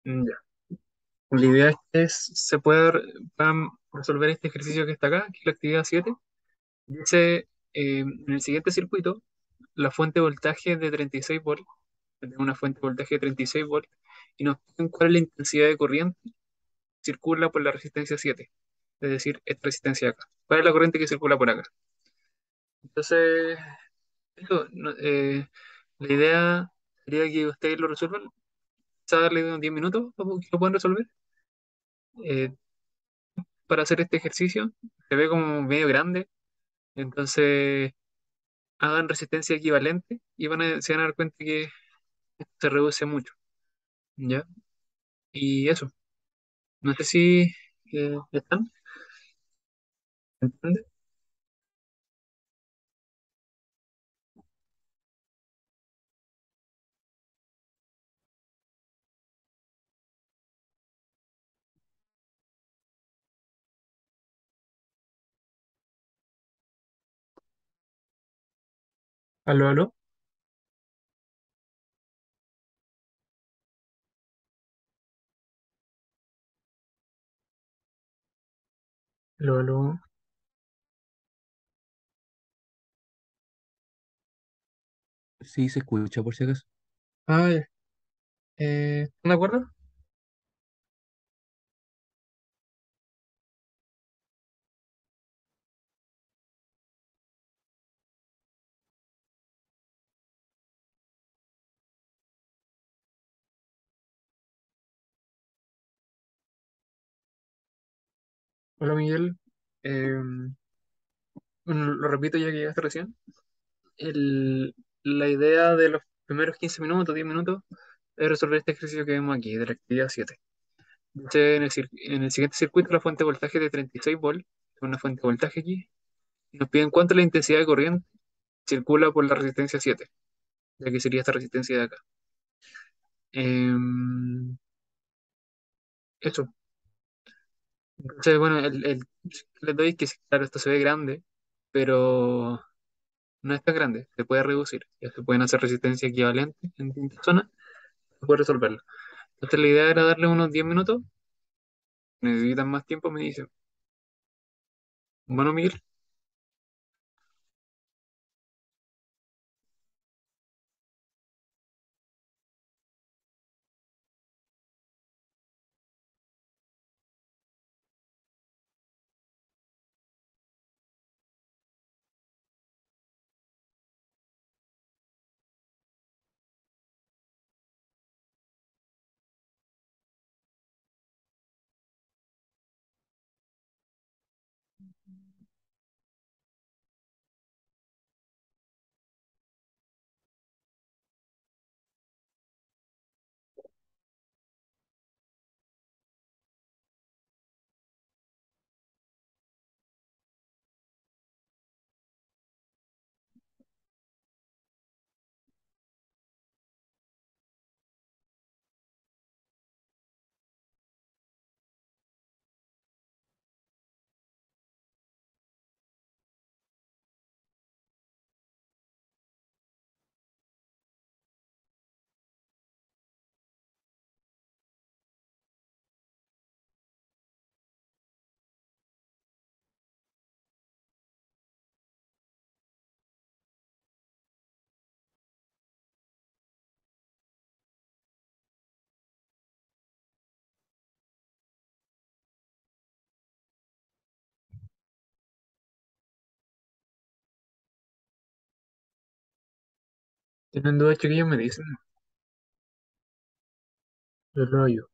Ya. La idea es que se puedan resolver este ejercicio que está acá, que es la actividad 7. Dice, en el siguiente circuito, la fuente de voltaje es de 36 volts, tenemos una fuente de voltaje de 36 volts, y nos piden cuál es la intensidad de corriente que circula por la resistencia 7, es decir, esta resistencia de acá. ¿Cuál es la corriente que circula por acá? Entonces, eso, la idea sería que ustedes lo resuelvan, quizá darle unos 10 minutos para que lo puedan resolver. Eh, para hacer este ejercicio, se ve como medio grande, entonces hagan resistencia equivalente y se van a dar cuenta que se reduce mucho, ¿ya? Y eso, no sé si están, ¿entiendes? Aló, aló, aló, aló. Sí, se escucha por si acaso. Ah, ya. ¿Están de acuerdo? Hola Miguel. Eh, bueno, lo repito ya que llegaste recién. El- la idea de los primeros 15 minutos, 10 minutos, es resolver este ejercicio que vemos aquí, de la actividad 7. En el siguiente circuito, la fuente de voltaje es de 36 volts, una fuente de voltaje aquí, y nos piden cuánto es la intensidad de corriente circula por la resistencia 7, ya que sería esta resistencia de acá. Eso. Entonces, bueno, les doy que, sí, claro, esto se ve grande, pero no es tan grande, se puede reducir, ya se pueden hacer resistencia equivalente en distintas zonas, se puede resolverlo. Entonces, la idea era darle unos 10 minutos, necesitan más tiempo, me dicen. Bueno, Miguel, tienen dudas, chiquillos, me dicen, yo lo ayudo.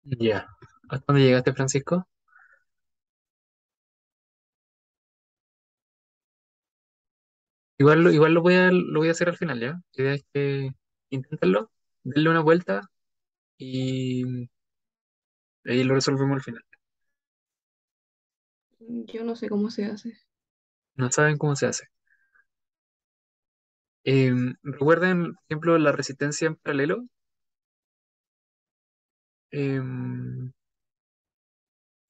Ya. ¿Hasta dónde llegaste, Francisco? Igual lo voy a hacer al final, ¿ya? La idea es que inténtenlo, denle una vuelta y ahí lo resolvemos al final. Yo no sé cómo se hace. No saben cómo se hace. ¿Recuerden, por ejemplo, la resistencia en paralelo? Em,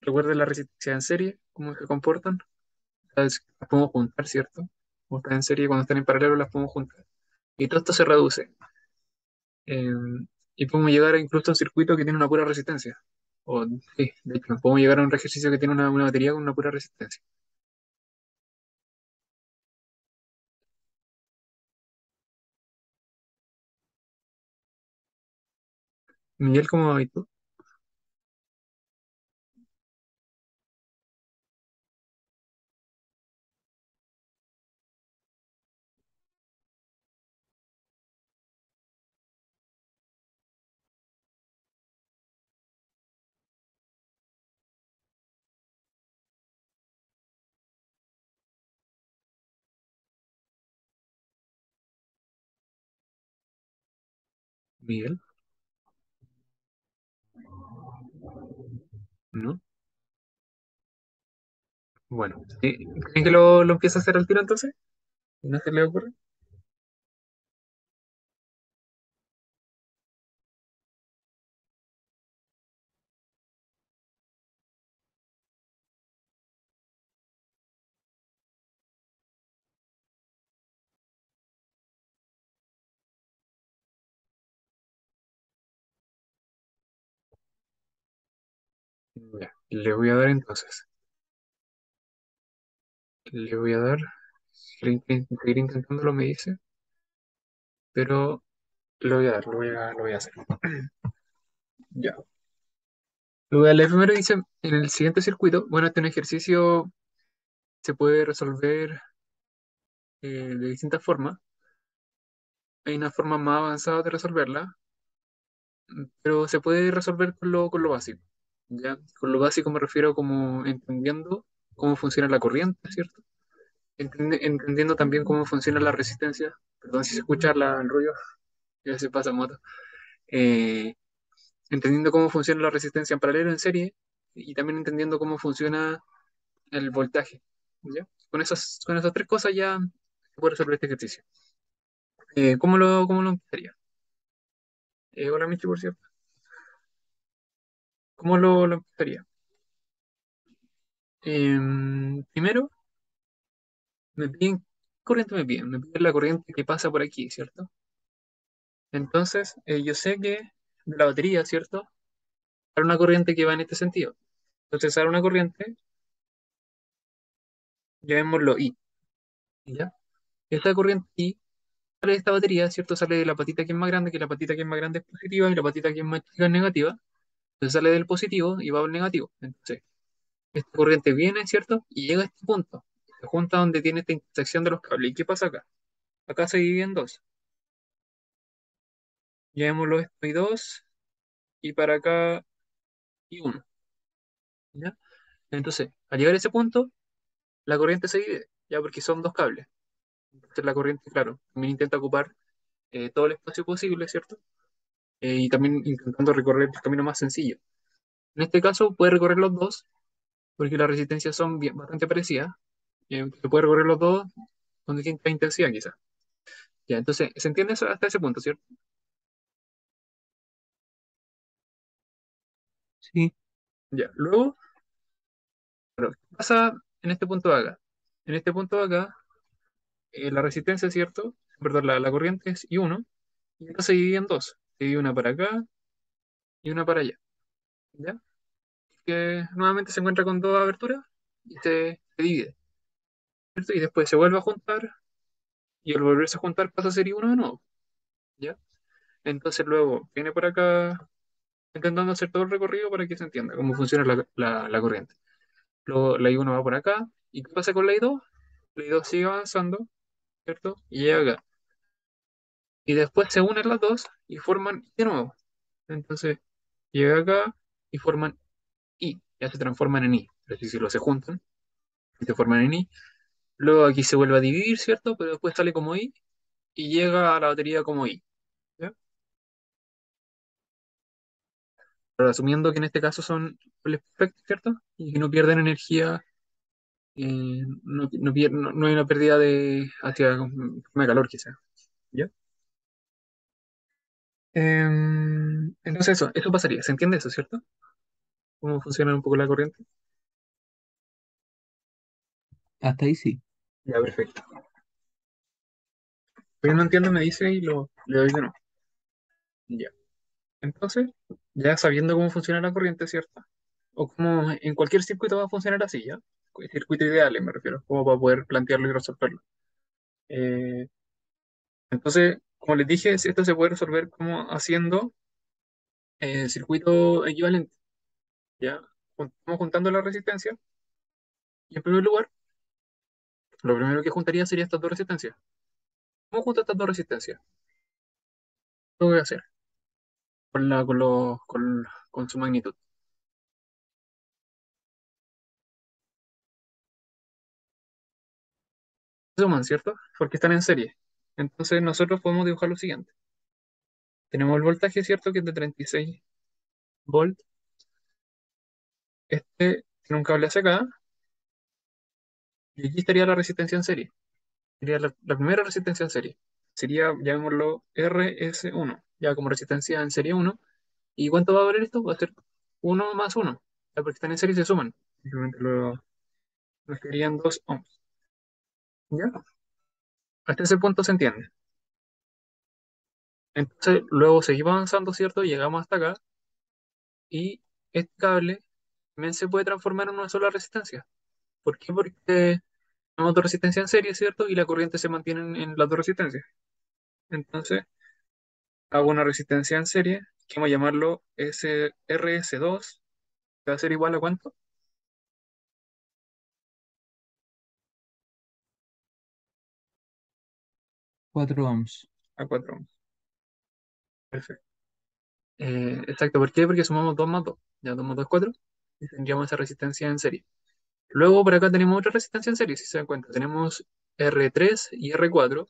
¿Recuerden la resistencia en serie? ¿Cómo se comportan? Las podemos juntar, ¿cierto? Como están en serie, cuando están en paralelo las podemos juntar. Y todo esto se reduce. Y podemos llegar a incluso a un circuito que tiene una pura resistencia. O, sí, de hecho, podemos llegar a un ejercicio que tiene una batería con una pura resistencia. Miguel, ¿cómo vas tú? Miguel, ¿no? Bueno, sí, ¿creen que lo empieza a hacer al tiro entonces? ¿No se le ocurre? Ya, le voy a dar entonces. Le voy a dar. Seguir intentándolo, me dice, pero lo voy a dar, lo voy a hacer. Ya. Lo voy a leer primero, dice, en el siguiente circuito, bueno, este es un ejercicio se puede resolver de distintas formas. Hay una forma más avanzada de resolverla, pero se puede resolver con lo básico. ¿Ya? Con lo básico me refiero como entendiendo cómo funciona la corriente, ¿cierto? Entendiendo también cómo funciona la resistencia. Perdón si se escucha el ruido, ya se pasa moto. Eh, Entendiendo cómo funciona la resistencia en paralelo en serie y también entendiendo cómo funciona el voltaje. ¿Ya? Con esas tres cosas ya se puede resolver este ejercicio. ¿Cómo lo empezaría? Hola, Michi, por cierto. ¿Cómo lo empezaría? Primero, me piden, ¿qué corriente me piden? Me piden la corriente que pasa por aquí, ¿cierto? Entonces, yo sé que de la batería, ¿cierto? Hay una corriente que va en este sentido. Entonces, sale una corriente, llamémoslo I, ¿ya? Esta corriente I sale de esta batería, ¿cierto? Sale de la patita que es más grande, que la patita que es más grande es positiva y la patita que es más chica es negativa. Entonces sale del positivo y va al negativo. Entonces, esta corriente viene, ¿cierto? Y llega a este punto. Se junta donde tiene esta intersección de los cables. ¿Y qué pasa acá? Acá se divide en dos. Llevémoslo esto y dos, y para acá y uno. ¿Ya? Entonces, al llegar a ese punto, la corriente se divide, ya porque son dos cables. Entonces la corriente, claro, también intenta ocupar todo el espacio posible, ¿cierto? Y también intentando recorrer el camino más sencillo. En este caso puede recorrer los dos, porque las resistencias son bastante parecidas. Se puede recorrer los dos con distinta intensidad, quizás. Ya, entonces, ¿se entiende eso hasta ese punto, cierto? Sí, Ya, luego, claro, ¿qué pasa en este punto de acá? En este punto de acá, la resistencia, ¿cierto? Perdón, la corriente es I1, y esta se divide en dos. Se divide una para acá y una para allá. ¿Ya? Que nuevamente se encuentra con dos aberturas y se divide, ¿cierto? Y después se vuelve a juntar, y al volverse a juntar pasa a ser I1 de nuevo. ¿Ya? Entonces luego viene por acá intentando hacer todo el recorrido para que se entienda cómo funciona la corriente. Luego la I1 va por acá. ¿Y qué pasa con la I2? La I2 sigue avanzando, ¿cierto? Y llega acá. Y después se unen las dos y forman I de nuevo. Entonces llega acá y forman I, ya se transforman en I. Es decir, los se juntan y se forman en I. Luego aquí se vuelve a dividir, ¿cierto? Pero después sale como I y llega a la batería como I. ¿Ya? Pero asumiendo que en este caso son dobles perfectos, ¿cierto? Y que no pierden energía, no hay una pérdida de hacia de calor, quizás. ¿Ya? Entonces eso pasaría. ¿Se entiende eso, cierto? ¿Cómo funciona un poco la corriente? Hasta ahí sí. Ya, perfecto. Si no entiendo, me dice y le doy de nuevo. Ya. Entonces, ya sabiendo cómo funciona la corriente, ¿cierto? O cómo en cualquier circuito va a funcionar así, ¿ya? Circuito ideal, me refiero, como para poder plantearlo y resolverlo. Eh, entonces, como les dije, esto se puede resolver como haciendo circuito equivalente, ¿ya? Vamos juntando la resistencia y en primer lugar, lo primero que juntaría sería estas dos resistencias. ¿Cómo junto estas dos resistencias? Lo voy a hacer con su magnitud. Suman, ¿cierto? Porque están en serie. Entonces nosotros podemos dibujar lo siguiente. Tenemos el voltaje, ¿cierto? Que es de 36 volts. Este tiene un cable hacia acá y aquí estaría la resistencia en serie. Sería la primera resistencia en serie. Sería, llamémoslo RS1, ya como resistencia en serie uno. ¿Y cuánto va a valer esto? Va a ser uno más uno, ya porque están en serie y se suman. Simplemente nos quedarían 2 ohms. ¿Ya? Hasta ese punto se entiende. Entonces, luego seguimos avanzando, ¿cierto? Llegamos hasta acá y este cable también se puede transformar en una sola resistencia. ¿Por qué? Porque tenemos dos resistencias en serie, ¿cierto? Y la corriente se mantiene en las dos resistencias. Entonces, hago una resistencia en serie, que vamos a llamarlo SRS2, que va a ser igual a ¿cuánto? 4 ohms. A 4 ohms. Perfecto. Exacto, ¿por qué? Porque sumamos 2 más 2. Ya 2 más 2 es 4. Y tendríamos esa resistencia en serie. Luego por acá tenemos otra resistencia en serie, si se dan cuenta. Tenemos R3 y R4.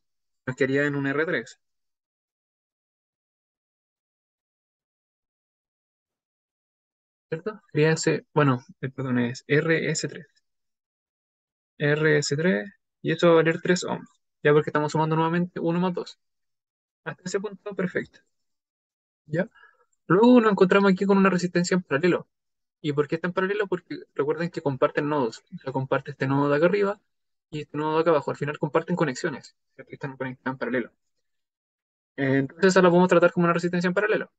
Nos quedaría en un R3, ¿cierto? Sería ese, bueno, perdón, es RS3. RS3, y esto va a valer 3 ohms. Ya porque estamos sumando nuevamente uno más 2. Hasta ese punto, perfecto. ¿Ya? Luego nos encontramos aquí con una resistencia en paralelo. ¿Y por qué está en paralelo? Porque recuerden que comparten nodos. O sea, comparte este nodo de acá arriba y este nodo de acá abajo. Al final comparten conexiones. ¿Cierto? Están conectadas en paralelo. Entonces, esa la podemos tratar como una resistencia en paralelo.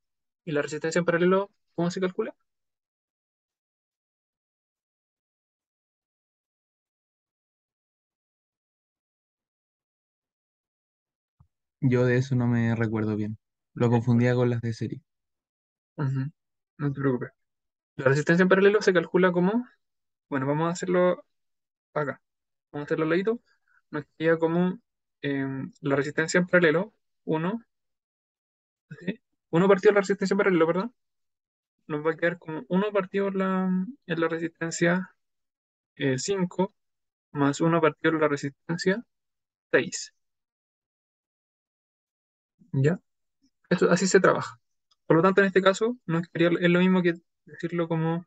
¿Y la resistencia en paralelo, cómo se calcula? Yo de eso no me recuerdo bien. Lo confundía con las de serie. Ujú. No te preocupes. La resistencia en paralelo se calcula como, bueno, vamos a hacerlo acá. Vamos a hacerlo al ladito. Nos queda como la resistencia en paralelo, uno, ¿sí? Uno partido de la resistencia en paralelo, ¿verdad? Nos va a quedar como uno partido en la resistencia 5 más uno partido en la resistencia 6. ¿Ya? Eso, así se trabaja. Por lo tanto, en este caso, nos quedaría, es lo mismo que decirlo como,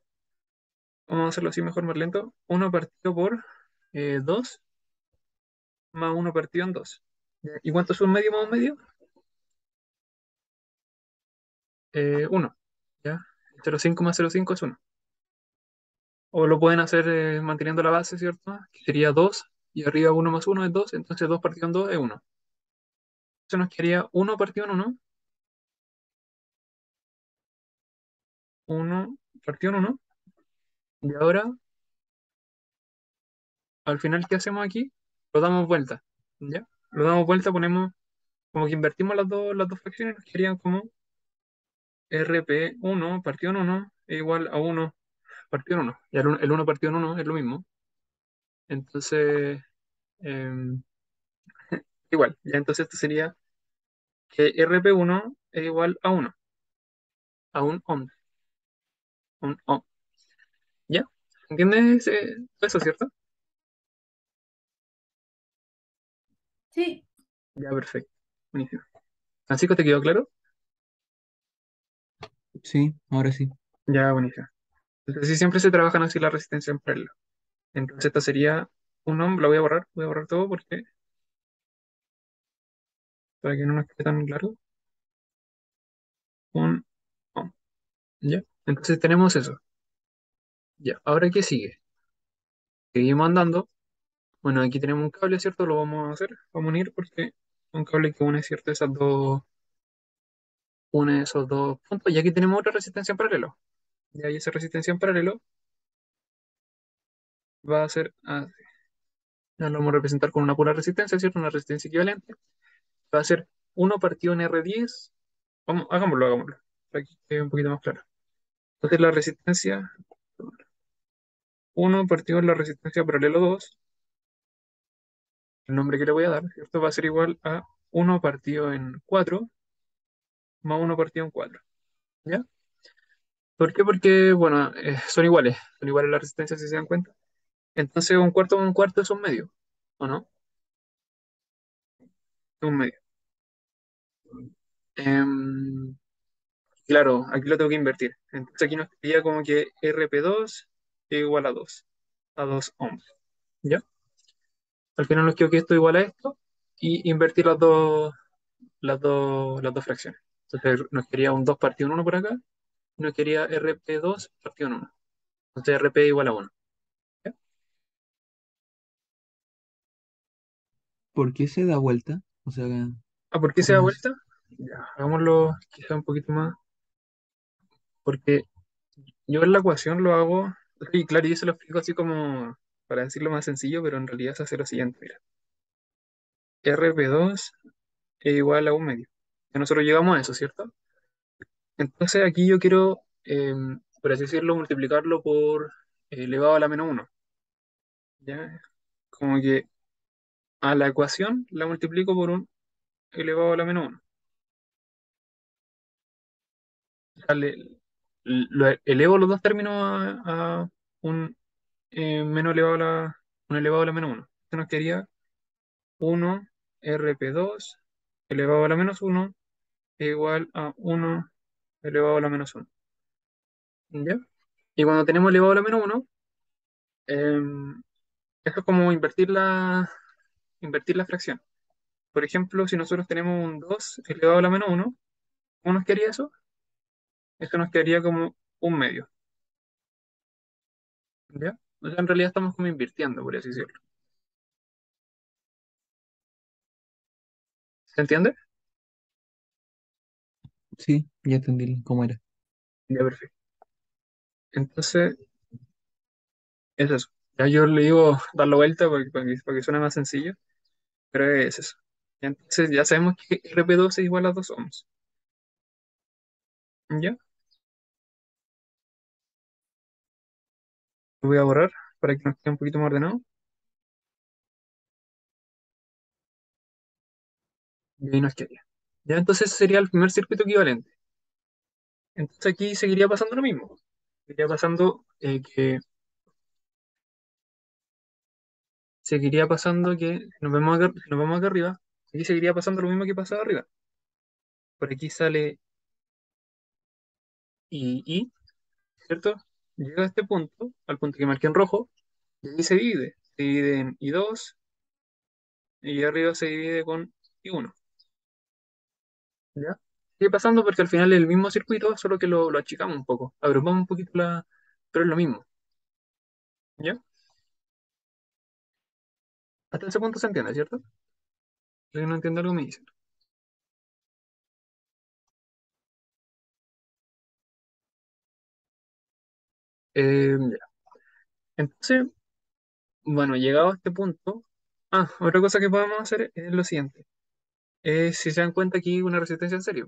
vamos a hacerlo así mejor, más lento. Uno partido por 2 más uno partido en 2. ¿Y cuánto es un medio más un medio? 1. ¿Ya? 0,5 más 0,5 es uno. O lo pueden hacer manteniendo la base, ¿cierto? Que sería 2 y arriba uno más uno es 2, entonces 2 partido en 2 es uno. Eso nos quedaría uno partido en uno, uno partido en uno. Y ahora, al final, ¿qué hacemos aquí? Lo damos vuelta. ¿Ya? Lo damos vuelta, ponemos como que invertimos las dos fracciones, nos quedarían como RP1 partido en uno es igual a uno partido en uno. Y el 1 partido en uno es lo mismo. Entonces, em, igual. Ya entonces esto sería que RP1 es igual a uno, a un ohm. un ohm. ¿Ya? ¿Entiendes eso, cierto? Sí, Ya, perfecto. Buenísimo. Francisco, ¿te quedó claro? Sí, ahora sí. Ya, buenísimo. Entonces, sí, siempre se trabajan así la resistencia en paralelo. Entonces, esta sería un ohm, la voy a borrar todo porque, para que no nos quede tan claro, un ohm. ¿Ya? Entonces tenemos eso. Ya, ¿ahora qué sigue? Seguimos andando. Bueno, aquí tenemos un cable, ¿cierto? Lo vamos a hacer, vamos a unir porque es un cable que une, ¿cierto? Une esos dos puntos. Y aquí tenemos otra resistencia en paralelo. Y ahí esa resistencia en paralelo va a ser, ya lo vamos a representar con una pura resistencia, ¿cierto? Una resistencia equivalente. Va a ser uno partido en R10. Vamos, hagámoslo, para que quede un poquito más claro. Entonces la resistencia, uno partido en la resistencia paralelo 2, el nombre que le voy a dar, ¿cierto? Va a ser igual a uno partido en 4 más uno partido en 4. ¿Ya? ¿Por qué? Porque, bueno, son iguales las resistencias si se dan cuenta. Entonces un cuarto con un cuarto es un medio, ¿o no? Es un medio. Em, claro, aquí lo tengo que invertir. Entonces aquí nos quedaría como que RP2 es igual a 2 ohms. ¿Ya? Al final nos quedó que esto igual a esto y invertir las dos fracciones. Entonces nos quería un 2 partido en 1 por acá y nos quería RP2 partido en 1. Entonces RP igual a 1. ¿Ya? ¿Por qué se da vuelta? O sea, ¿Por qué se da ¿cómo es? vuelta? Ya, hagámoslo quizá un poquito más. Porque yo en la ecuación lo hago, y claro, yo se lo explico así como para decirlo más sencillo, pero en realidad se hace lo siguiente, mira. RP2 es igual a un medio. Ya nosotros llegamos a eso, ¿cierto? Entonces aquí yo quiero, por así decirlo, multiplicarlo por elevado a la menos uno. ¿Ya? Como que a la ecuación la multiplico por un elevado a la menos uno. O sea, elevo los dos términos a un menos elevado a un elevado a la menos uno. Esto nos quedaría 1 RP2 elevado a la menos uno igual a 1 elevado a la menos uno. ¿Ya? Y cuando tenemos elevado a la menos uno, esto es como invertir la fracción. Por ejemplo, si nosotros tenemos un 2 elevado a la menos uno, ¿cómo nos quedaría eso? Esto nos quedaría como un medio. ¿Ya? O sea, en realidad estamos como invirtiendo, por así decirlo. ¿Se entiende? Sí, ya entendí cómo era. Ya, perfecto. Entonces, es eso. Ya yo le digo dar la vuelta para que suene más sencillo, pero es eso. Y entonces ya sabemos que RP2 es igual a 2 ohms. ¿Ya? Lo voy a borrar para que nos quede un poquito más ordenado. Y ahí nos quedaría. Ya, entonces sería el primer circuito equivalente. Entonces aquí seguiría pasando lo mismo. Seguiría pasando que si nos vemos acá arriba, aquí seguiría pasando lo mismo que pasaba arriba. Por aquí sale I, ¿cierto? Llega a este punto, al punto que marqué en rojo, y aquí se divide. Se divide en I2 y arriba se divide con I1. ¿Ya? Sigue pasando porque al final es el mismo circuito, solo que lo achicamos un poco. Agrupamos un poquito pero es lo mismo. ¿Ya? Hasta ese punto se entiende, ¿cierto? Si no entiende algo me dicen. Ya. Entonces, bueno, llegado a este punto, otra cosa que podemos hacer es lo siguiente. Si se dan cuenta aquí hay una resistencia en serie.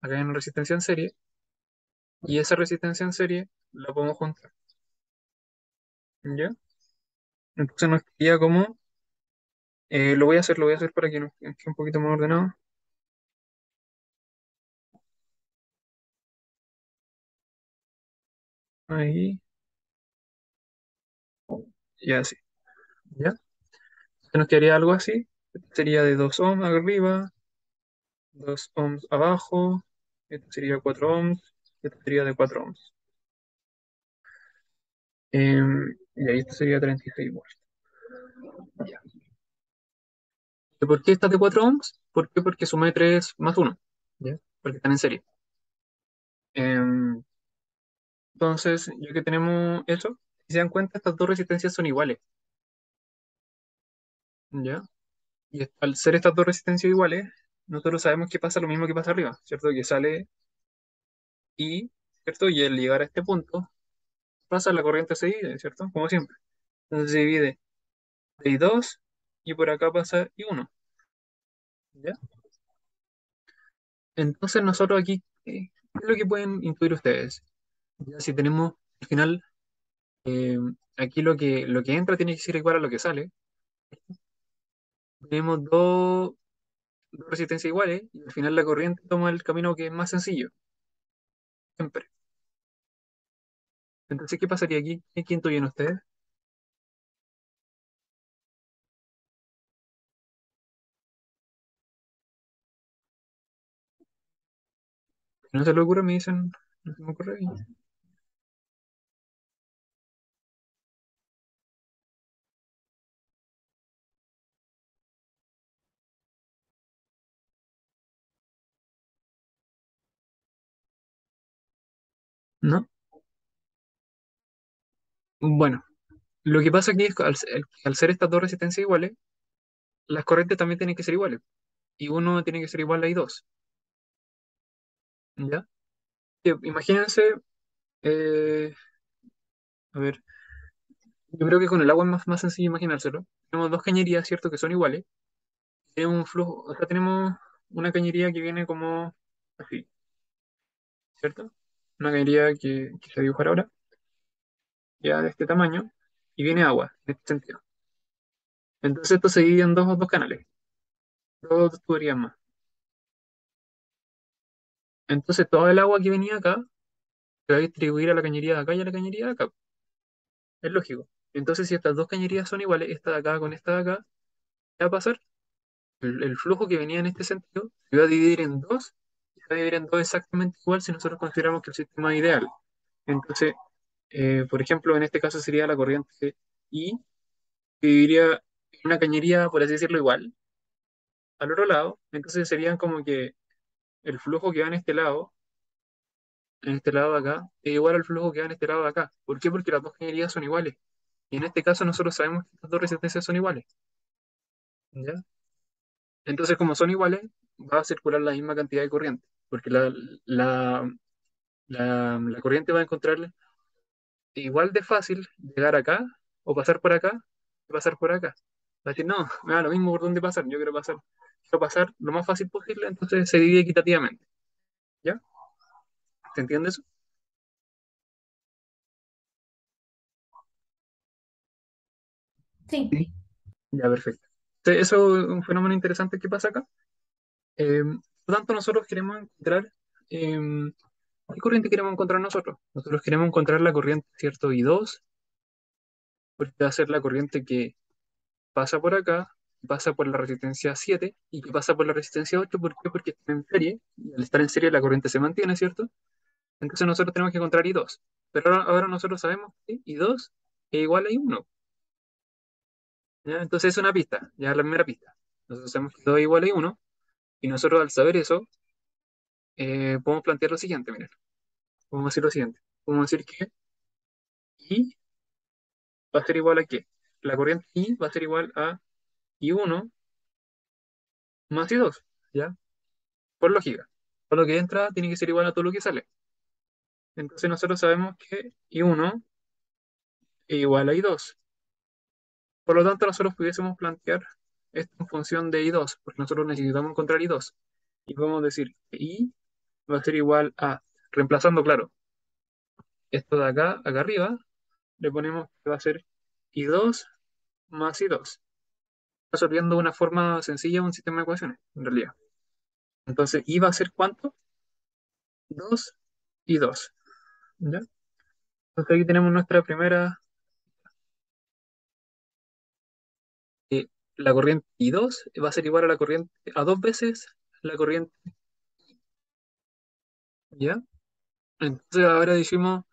Acá hay una resistencia en serie y esa resistencia en serie la podemos juntar. ¿Ya? Entonces nos quedaría como, lo voy a hacer para que nos quede un poquito más ordenado. ahí, y así, ¿ya? Se nos quedaría algo así, sería de 2 ohms arriba, 2 ohms abajo, esto sería 4 ohms, esto sería de 4 ohms. Y ahí esto sería 36 volts. Ya. ¿Y por qué está de 4 ohms? ¿Por qué? Porque sumé 3 más 1, ¿ya? Porque están en serie. Em, entonces, ya que tenemos eso, si se dan cuenta, estas dos resistencias son iguales, ¿ya? Y al ser estas dos resistencias iguales, nosotros sabemos que pasa lo mismo que pasa arriba, ¿cierto? Que sale I, ¿cierto? Y al llegar a este punto, pasa la corriente se divide, ¿cierto? Como siempre. Entonces se divide de I2 y por acá pasa I1, ¿ya? Entonces nosotros aquí, ¿qué es lo que pueden intuir ustedes? Ya si tenemos, al final, eh, aquí lo que entra tiene que ser igual a lo que sale. Tenemos dos resistencias iguales y al final la corriente toma el camino que es más sencillo, siempre. Entonces, ¿qué pasaría aquí? ¿Qué intuyen ustedes? Si no se le ocurre, me dicen, no se me ocurre. ¿No? Bueno, lo que pasa aquí es que al ser estas dos resistencias iguales, las corrientes también tienen que ser iguales. Y uno tiene que ser igual a I2. ¿Ya? Imagínense, eh, a ver, yo creo que con el agua es más sencillo imaginárselo. Tenemos dos cañerías, ¿cierto? Que son iguales. Tenemos un flujo, o sea, tenemos una cañería que viene como así, ¿cierto? Una cañería que se va a dibujar ahora, ya de este tamaño, y viene agua, en este sentido. Entonces esto se divide en dos canales, dos tuberías más. Entonces toda el agua que venía acá se va a distribuir a la cañería de acá y a la cañería de acá. Es lógico. Entonces si estas dos cañerías son iguales, esta de acá con esta de acá, ¿qué va a pasar? El flujo que venía en este sentido se va a dividir en dos, y se va a dividir en dos exactamente igual si nosotros consideramos que el sistema es ideal. Entonces, por ejemplo, en este caso sería la corriente I, que viviría en una cañería, por así decirlo, igual, al otro lado. Entonces serían como que el flujo que va en este lado de acá, es igual al flujo que va en este lado de acá. ¿Por qué? Porque las dos cañerías son iguales. Y en este caso nosotros sabemos que estas dos resistencias son iguales. ¿Ya? Entonces, como son iguales, va a circular la misma cantidad de corriente. Porque la, la corriente va a encontrar igual de fácil llegar acá o pasar por acá que pasar por acá. Va a decir, no, me da lo mismo por dónde pasar, yo quiero pasar lo más fácil posible, entonces se divide equitativamente. ¿Ya? ¿Se entiende eso? Sí. Sí. Ya, perfecto. Eso es un fenómeno interesante que pasa acá. Por lo tanto, nosotros queremos encontrar, eh, ¿qué corriente queremos encontrar nosotros? Nosotros queremos encontrar la corriente, ¿cierto? I2, porque va a ser la corriente que pasa por acá, pasa por la resistencia 7 y que pasa por la resistencia 8. ¿Por qué? Porque están en serie, y al estar en serie la corriente se mantiene, ¿cierto? Entonces nosotros tenemos que encontrar I2. Pero ahora nosotros sabemos que I2 es igual a I1, ¿ya? Entonces es una pista, ya es la primera pista. Nosotros sabemos que I2 es igual a I1, y nosotros al saber eso, podemos plantear lo siguiente, miren. Podemos decir lo siguiente. Podemos decir que I va a ser igual a qué. La corriente I va a ser igual a I1 más I2, ¿ya? Por lógica. Todo lo que entra tiene que ser igual a todo lo que sale. Entonces nosotros sabemos que I1 es igual a I2. Por lo tanto, nosotros pudiésemos plantear esto en función de I2, porque nosotros necesitamos encontrar I2. Y podemos decir que I va a ser igual a, reemplazando, claro, esto de acá arriba, le ponemos que va a ser I2 más I2, resolviendo de una forma sencilla un sistema de ecuaciones, en realidad. Entonces, I va a ser ¿cuánto? 2 y 2. ¿Ya? Entonces aquí tenemos nuestra primera, eh, la corriente I2 va a ser igual a la corriente, a dos veces la corriente, ¿ya? Entonces ahora decimos,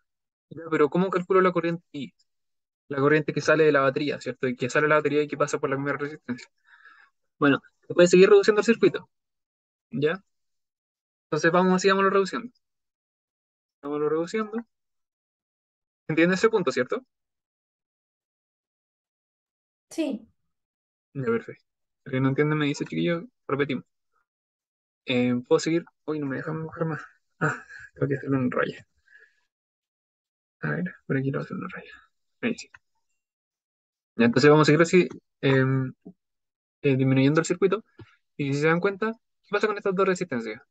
ya, pero ¿cómo calculo la corriente I? La corriente que sale de la batería, ¿cierto? Y que sale de la batería y que pasa por la misma resistencia. Bueno, se puede seguir reduciendo el circuito, ¿ya? Entonces vamos, sigámoslo reduciendo. Vámonos reduciendo. ¿Entiendes ese punto, cierto? Sí, Ya, perfecto. El que no entiende me dice, chiquillo, repetimos. ¿Puedo seguir? Uy, no me dejan bajar más. Ah, tengo que hacerlo en raya. A ver, por aquí lo voy a hacer en raya. Ahí sí. Ya, entonces vamos a seguir así, em, disminuyendo el circuito. Y si se dan cuenta, ¿qué pasa con estas dos resistencias?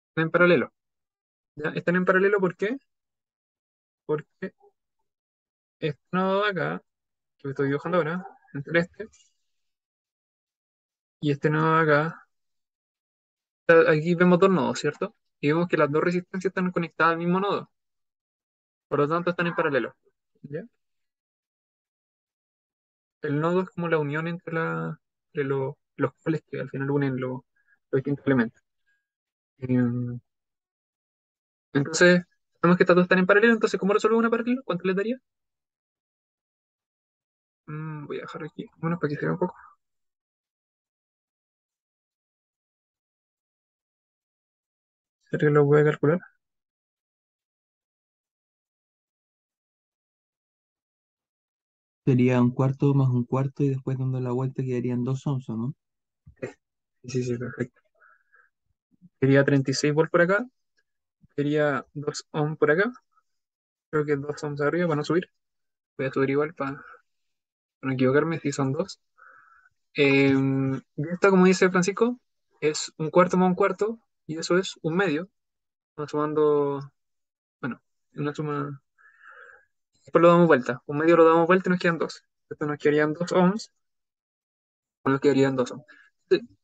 Están en paralelo. ¿Ya? Están en paralelo, ¿por qué? Porque este nodo de acá, que estoy dibujando ahora, entre este y este nodo de acá, aquí vemos dos nodos, ¿cierto? Y vemos que las dos resistencias están conectadas al mismo nodo. Por lo tanto, están en paralelo. ¿Ya? El nodo es como la unión entre, entre los cables que al final unen los distintos elementos. Em, entonces, sabemos que estas dos están en paralelo, entonces, ¿cómo resuelvo una paralelo? ¿Cuánto les daría? Voy a dejar aquí, bueno, para que se vea un poco. ¿Será que lo voy a calcular? Sería un cuarto más un cuarto y después dando la vuelta quedarían 2 ohms, ¿o no? Sí, sí, sí, perfecto. Sería 36 volts por acá, sería 2 ohms por acá, creo que 2 ohms arriba para no subir. Voy a subir igual para no equivocarme si son dos. Y esta, como dice Francisco, es un cuarto más un cuarto, y eso es un medio. Vamos sumando, bueno, una suma. Después lo damos vuelta. Un medio lo damos vuelta y nos quedan dos. Esto nos quedarían 2 ohms, o nos quedarían 2 ohms. Entonces,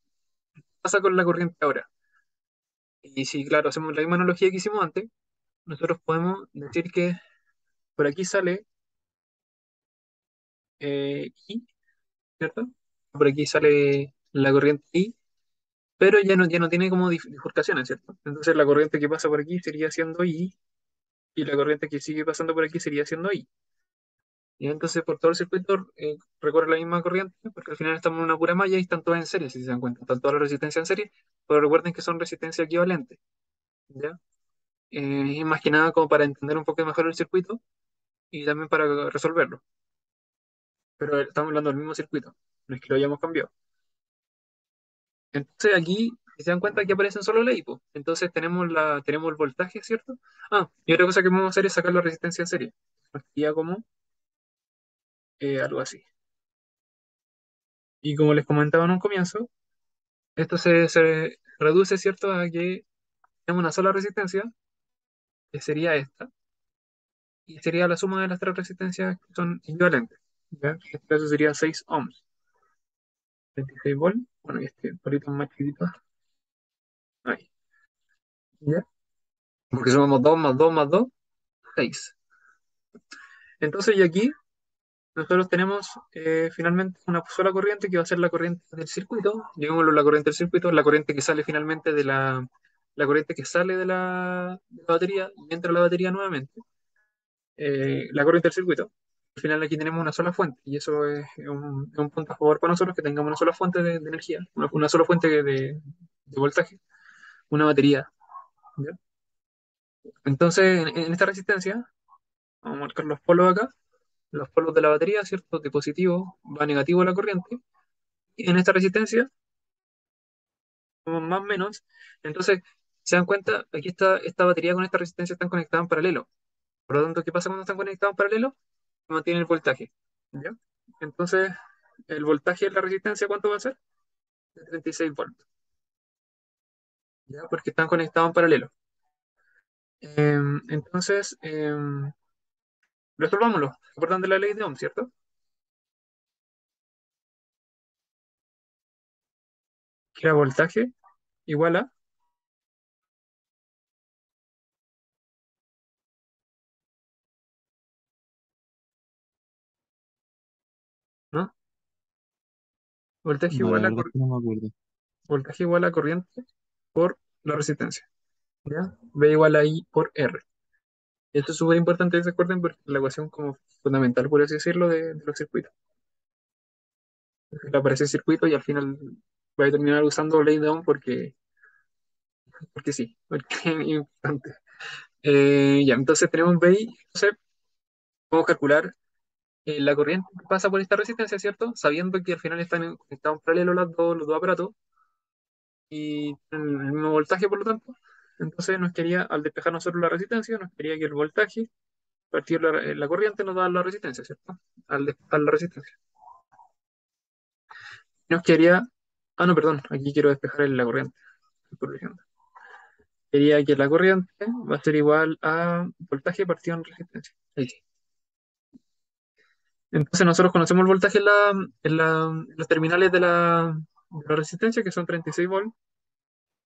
¿qué pasa con la corriente ahora? Y si, claro, hacemos la misma analogía que hicimos antes, nosotros podemos decir que por aquí sale I, ¿cierto? Por aquí sale la corriente I, pero ya no tiene como bifurcaciones, ¿cierto? Entonces la corriente que pasa por aquí sería siendo I, y la corriente que sigue pasando por aquí sería siendo I. Y entonces por todo el circuito recorre la misma corriente, porque al final estamos en una pura malla y están todas en serie, si se dan cuenta. Están todas las resistencias en serie, pero recuerden que son resistencias equivalentes, ¿ya? Y más que nada como para entender un poco mejor el circuito y también para resolverlo. Pero estamos hablando del mismo circuito, no es que lo hayamos cambiado. Entonces aquí, si se dan cuenta, que aparecen solo la hipo. Entonces tenemos el voltaje, ¿cierto? Ah, y otra cosa que vamos a hacer es sacar la resistencia en serie. Sería como algo así. Y como les comentaba en un comienzo, esto se reduce, ¿cierto?, a que tenemos una sola resistencia, que sería esta, y sería la suma de las tres resistencias que son equivalentes. ¿Ya? En este caso sería 6 ohms, 26 volts, bueno, y este palito más chiquitito, ahí, ¿ya? Porque sumamos 2 más 2 más 2, 6. Entonces, y aquí nosotros tenemos finalmente una sola corriente que va a ser la corriente del circuito, llamémoslo la corriente del circuito, la corriente que sale finalmente la corriente que sale de la batería y entra a la batería nuevamente, la corriente del circuito. Al final aquí tenemos una sola fuente y eso es un punto a favor para nosotros que tengamos una sola fuente de energía, una sola fuente de voltaje, una batería. ¿Ya? Entonces, en esta resistencia, vamos a marcar los polos acá, los polos de la batería, ¿cierto? De positivo va a negativo la corriente. Y en esta resistencia, como más o menos, entonces, se dan cuenta, aquí está esta batería con esta resistencia están conectadas en paralelo. Por lo tanto, ¿qué pasa cuando están conectados en paralelo? Mantiene el voltaje. ¿Ya? Entonces, el voltaje de la resistencia, ¿cuánto va a ser? De 36 volts. ¿Ya? Porque están conectados en paralelo. Entonces, resolvámoslo. ¿Se acuerdan de la ley de Ohm, cierto? que era voltaje igual a, ¿no? Voltaje No, la igual a, verdad es que no me acuerdo. voltaje igual a corriente por la resistencia, ¿ya? V igual a I por R. Esto es súper importante que se acuerden porque es la ecuación como fundamental, por así decirlo, de los circuitos. Le aparece el circuito y al final voy a terminar usando lay down porque sí, porque es importante. Ya, entonces tenemos VI, entonces podemos calcular la corriente que pasa por esta resistencia, ¿cierto? Sabiendo que al final están conectados en paralelo los dos aparatos y tienen el mismo voltaje, por lo tanto. Entonces nos quería, al despejar nosotros la resistencia, nos quería que el voltaje partido la corriente nos da la resistencia, ¿cierto? Al despejar la resistencia. Nos quería, no, perdón, aquí quiero despejar la corriente. Estoy corrigiendo. Quería que la corriente va a ser igual a voltaje partido en resistencia. Ahí sí. Entonces nosotros conocemos el voltaje en los terminales de la resistencia, que son 36 volts,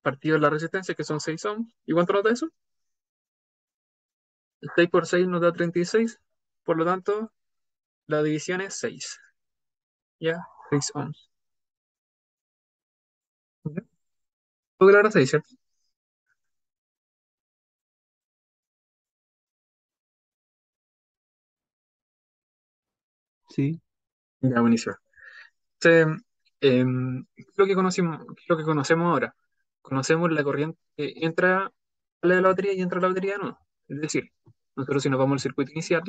partido en la resistencia, que son 6 ohms. ¿Y cuánto nos da eso? 6 por 6 nos da 36. Por lo tanto, la división es 6. ¿Ya? 6 ohms. ¿Ya? ¿Tú que la 6, cierto? Sí, Ya, buenísimo. Entonces, ¿qué es lo que conocemos, qué es lo que conocemos ahora? Conocemos la corriente que entra, sale de la batería y entra a la batería no. Es decir, nosotros si nos vamos al circuito inicial,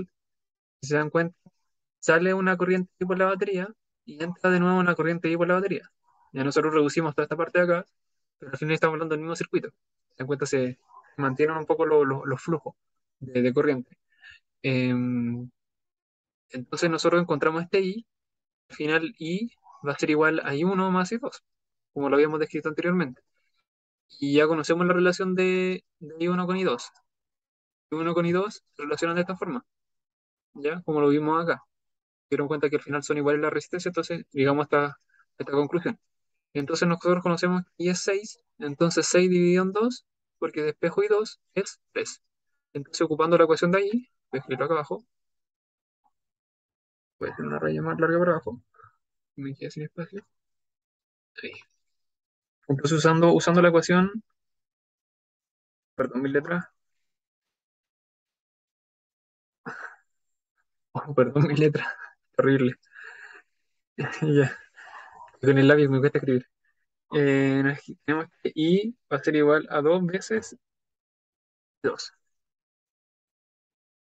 si se dan cuenta, sale una corriente I por la batería y entra de nuevo una corriente I por la batería. Ya nosotros reducimos toda esta parte de acá, pero al final estamos hablando del mismo circuito. Se dan cuenta, se mantienen un poco los flujos de corriente. Entonces nosotros encontramos este I, al final I va a ser igual a I1 más I2, como lo habíamos descrito anteriormente. Y ya conocemos la relación de I1 con I2. I1 con I2 se relacionan de esta forma, ¿ya? Como lo vimos acá. Dieron cuenta que al final son iguales las resistencias, entonces llegamos hasta esta conclusión. Entonces nosotros conocemos que I es 6, entonces 6 dividido en 2, porque despejo I2 es 3. Entonces ocupando la ecuación de ahí, voy a escribirlo acá abajo, voy a hacer una raya más larga para abajo, me queda sin espacio. Ahí. Entonces usando la ecuación, perdón, mis letras, perdón, mis letras, horrible. Ya, con el lápiz me cuesta escribir. Tenemos que I va a ser igual a 2 veces 2,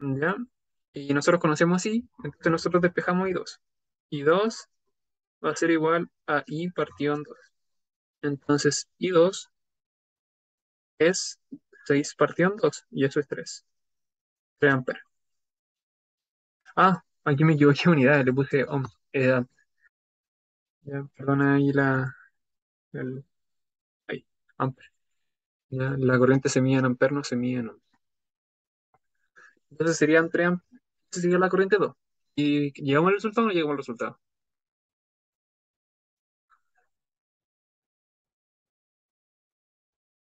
¿ya? Y nosotros conocemos I, entonces nosotros despejamos I2. I2 va a ser igual a I partido en 2. Entonces I2 es 6 partido en 2, y eso es 3 amperes. Aquí me equivoqué de unidad, le puse ohm. Ya, perdona ahí ahí, amper. Ya, la corriente se mide en amperes, no se mide en ohm. Entonces serían 3 amperes, sería la corriente 2. ¿Y llegamos al resultado o no llegamos al resultado?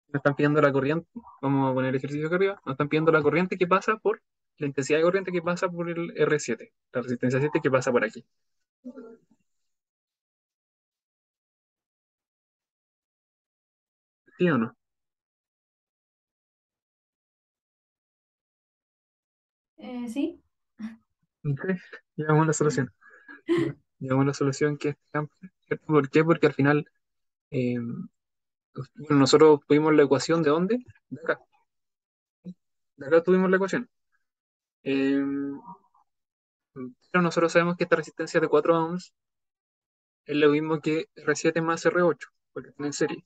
Nos están pidiendo la corriente, vamos a poner el ejercicio acá arriba, nos están pidiendo la corriente que pasa por, la intensidad de corriente que pasa por el R7, la resistencia 7 que pasa por aquí. ¿Sí o no? Sí. Ok, llegamos a la solución. Ya, llegamos a la solución que es amplia, ¿cierto? ¿Por qué? Porque al final, eh, bueno, nosotros tuvimos la ecuación de dónde? De acá. De acá tuvimos la ecuación. Eh, pero nosotros sabemos que esta resistencia de 4 ohms es lo mismo que R7 más R8, porque están en serie.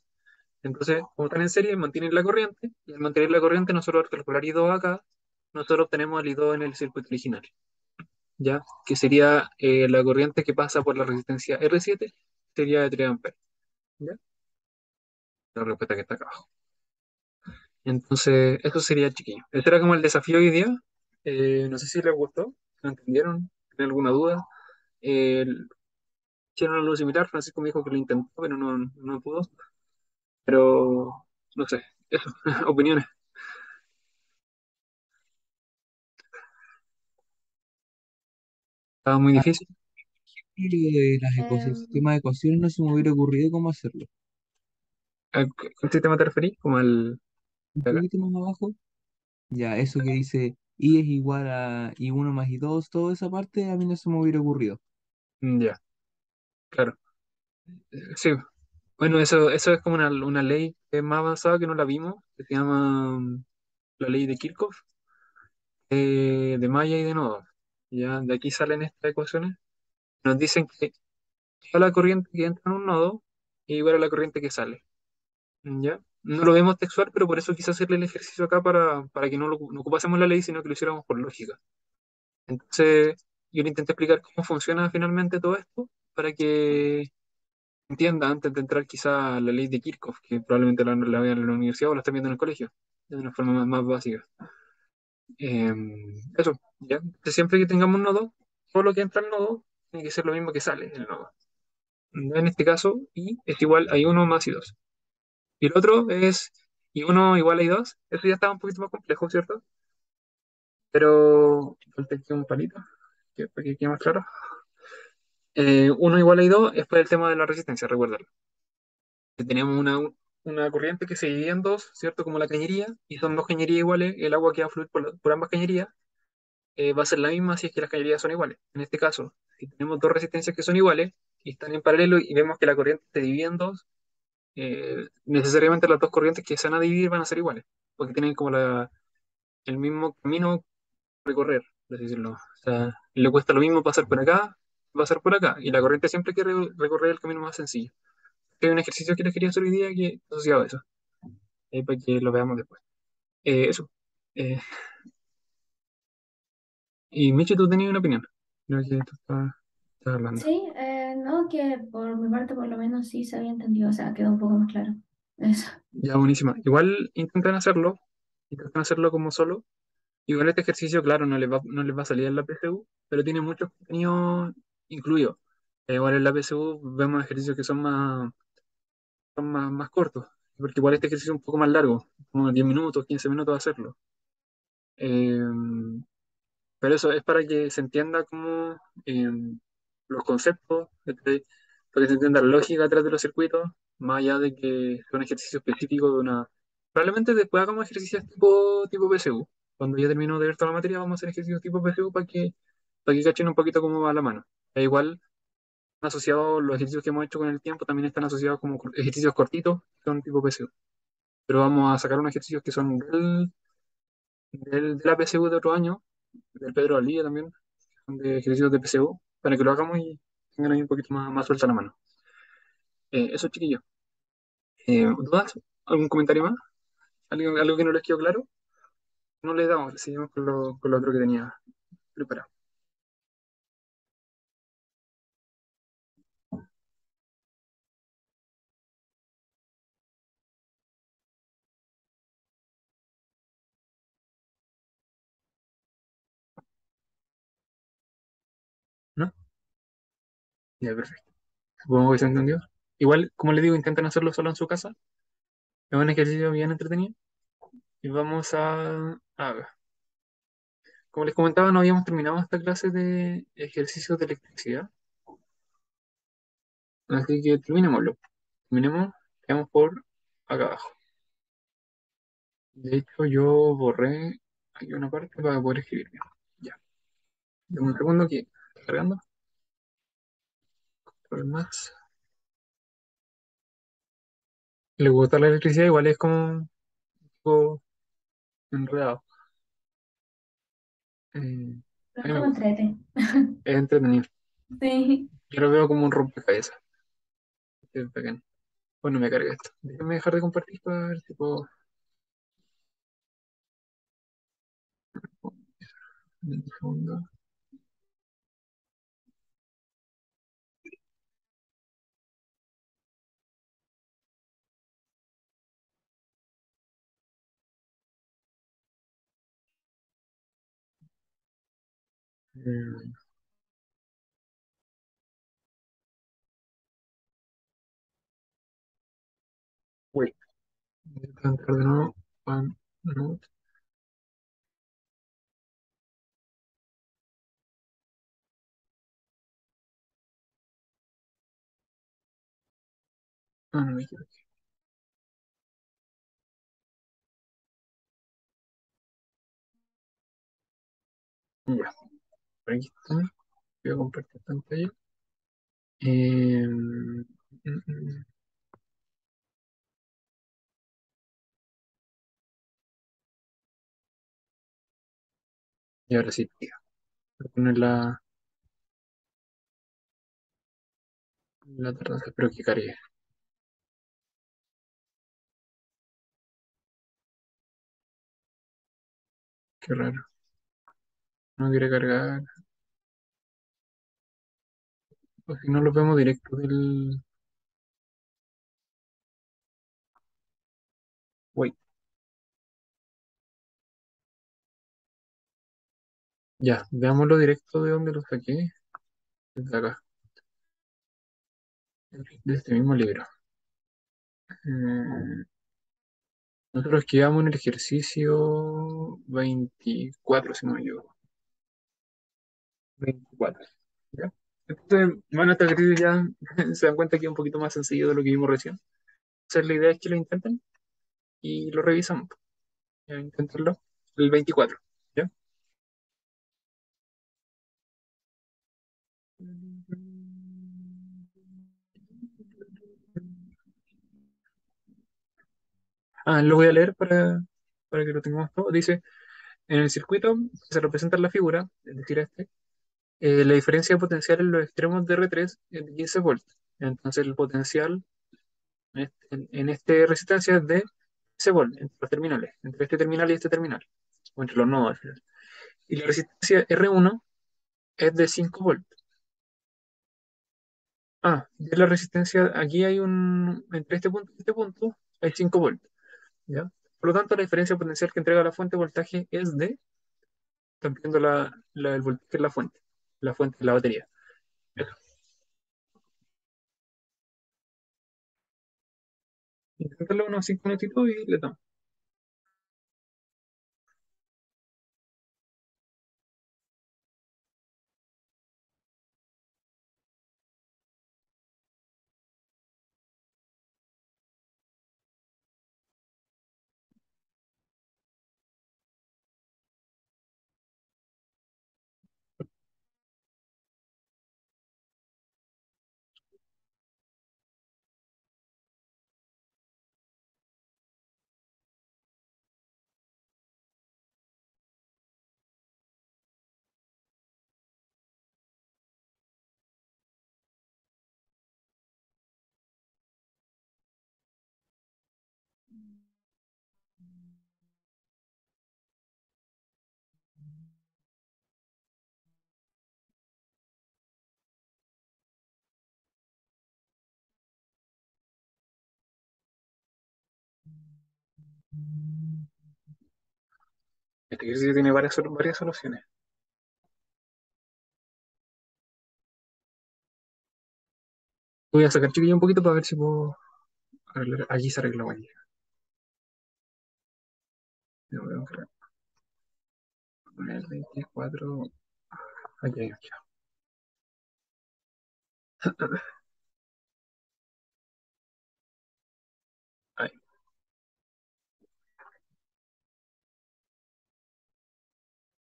Entonces, como están en serie, mantienen la corriente, y al mantener la corriente, nosotros al calcular I2 acá, nosotros obtenemos el I2 en el circuito original, ¿ya? Que sería la corriente que pasa por la resistencia R7, sería de 3 amperes, ¿ya? La respuesta que está acá abajo. Entonces, eso sería chiquillo. Este era como el desafío hoy día. No sé si les gustó, ¿lo entendieron? ¿Tienen alguna duda? Eh, ¿Hicieron algo similar? Francisco me dijo que lo intentó, pero no pudo. Pero, no sé, eso, opiniones. Estaba muy Ah, difícil. y lo de las el Em, sistema de ecuaciones no se me hubiera ocurrido cómo hacerlo. ¿A qué sistema te referís? Como al Un de acá. poquito más abajo, ya eso que dice y es igual a y1 más y2, toda esa parte a mí no se me hubiera ocurrido. Ya, claro. Sí, bueno, eso es como una ley que es más avanzada que no la vimos, que se llama la ley de Kirchhoff, de malla y de nodos. Ya, de aquí salen estas ecuaciones. Nos dicen que toda la corriente que entra en un nodo es igual a la corriente que sale. ¿Ya? No lo vemos textual, pero por eso quise hacerle el ejercicio acá para que no ocupásemos la ley, sino que lo hiciéramos por lógica. Entonces, yo le intenté explicar cómo funciona finalmente todo esto para que entienda antes de entrar quizá a la ley de Kirchhoff, que probablemente la vean en la universidad o la están viendo en el colegio, de una forma más básica. Eso, ¿ya? Entonces, siempre que tengamos un nodo, todo lo que entra al nodo tiene que ser lo mismo que sale del nodo. En este caso, I es igual a I1 más I2. Y el otro es I1 igual a I2. Eso ya estaba un poquito más complejo, ¿cierto? Pero falta aquí un palito, para que quede más claro. 1 igual a I2 es por el tema de la resistencia, recuérdalo. Que tenemos una corriente que se divide en dos, ¿cierto? Como la cañería, y son dos cañerías iguales, el agua que va a fluir por ambas cañerías va a ser la misma si es que las cañerías son iguales. En este caso, si tenemos dos resistencias que son iguales y están en paralelo y vemos que la corriente se divide en dos, necesariamente las dos corrientes que se van a dividir van a ser iguales, porque tienen como el mismo camino a recorrer, por así decirlo. O sea, le cuesta lo mismo pasar por acá, pasar por acá, y la corriente siempre quiere recorrer el camino más sencillo. Hay un ejercicio que les quería hacer hoy día que es asociado a eso, para que lo veamos después. Eso. Eh, y Michi, tú tenías una opinión. Creo que tú estás hablando. sí, no, que por mi parte por lo menos sí se había entendido, o sea, quedó un poco más claro. Eso. Ya, buenísima. Igual intentan hacerlo como solo. Igual este ejercicio, claro, no les va a salir en la PSU, pero tiene muchos contenidos incluidos. Igual en la PSU vemos ejercicios que son más cortos, porque igual este ejercicio es un poco más largo, como 10 minutos, 15 minutos hacerlo. Eh, pero eso es para que se entienda cómo los conceptos, ¿cachai? Para que se entienda la lógica detrás de los circuitos, más allá de que sea un ejercicio específico de una. Probablemente después hagamos ejercicios tipo PSU. Cuando ya termino de ver toda la materia, vamos a hacer ejercicios tipo PSU para que cachen un poquito cómo va la mano. E igual, asociados los ejercicios que hemos hecho con el tiempo, también están asociados como ejercicios cortitos, que son tipo PSU. Pero vamos a sacar unos ejercicios que son de la PSU de otro año, del Pedro Alía también, de ejercicios de PCU para que lo hagamos y tengan ahí un poquito más suelta la mano. Eso, chiquillos. ¿Dudas? ¿Algún comentario más? ¿Algo que no les quedó claro? No les damos, seguimos con lo otro que tenía preparado. ¿No? Ya, perfecto. Supongo que se entendió. Igual, como les digo, intenten hacerlo solo en su casa. Es un ejercicio bien entretenido. Y vamos a ver. Como les comentaba, no habíamos terminado esta clase de ejercicios de electricidad. Así que terminémoslo. Terminemos, quedamos por acá abajo. De hecho, yo borré aquí una parte para poder escribir bien. Ya. Dame un segundo aquí. Está cargando. Control más. Le gusta la electricidad, igual es como un poco enredado. A Pero mí me estuvo gusta. entrete. Es entretenido. Sí. Yo lo veo como un rompecabezas. Es bacán. Bueno, me carga esto. Déjame dejar de compartir para ver si puedo. Un segundo. Eh, Wait. Voy a entrar de nuevo. OneNote. Ah, no me equivoqué. Ya, por aquí está. Voy a compartir pantalla. Mm. Y ahora sí, tío. Voy a poner la tardanza, espero que cargue. Qué raro. No quiere cargar. Pues si no lo vemos directo del. Wait. Ya, veámoslo directo de donde lo saqué. Desde acá. De este mismo libro. Mm, Nosotros quedamos en el ejercicio 24, si no me equivoco. 24. ¿Ya? Entonces, bueno, esta ejercicio ya se dan cuenta que es un poquito más sencillo de lo que vimos recién. Entonces, la idea es que lo intenten y lo revisamos. Ya, inténtenlo. El 24. ¿Ya? Lo voy a leer para que lo tengamos todo. Dice, en el circuito se representa en la figura, es decir, la diferencia de potencial en los extremos de R3 es de 15 volts. Entonces el potencial en esta resistencia es de 15 volts entre los terminales, entre este terminal y este terminal, o entre los nodos al final. Y la resistencia R1 es de 5 volts. De la resistencia, aquí hay entre este punto, hay 5 volts, ¿ya? Por lo tanto, la diferencia potencial que entrega la fuente de voltaje es de, están viendo el voltaje en la fuente de la batería. Eso. Inténtalo unos 5 minutitos y le damos. Este ejercicio tiene varias soluciones. Voy a sacar chiquillo un poquito para ver si puedo arreglar. Allí se arregló allí. Le voy a poner 24. Aquí. Ahí.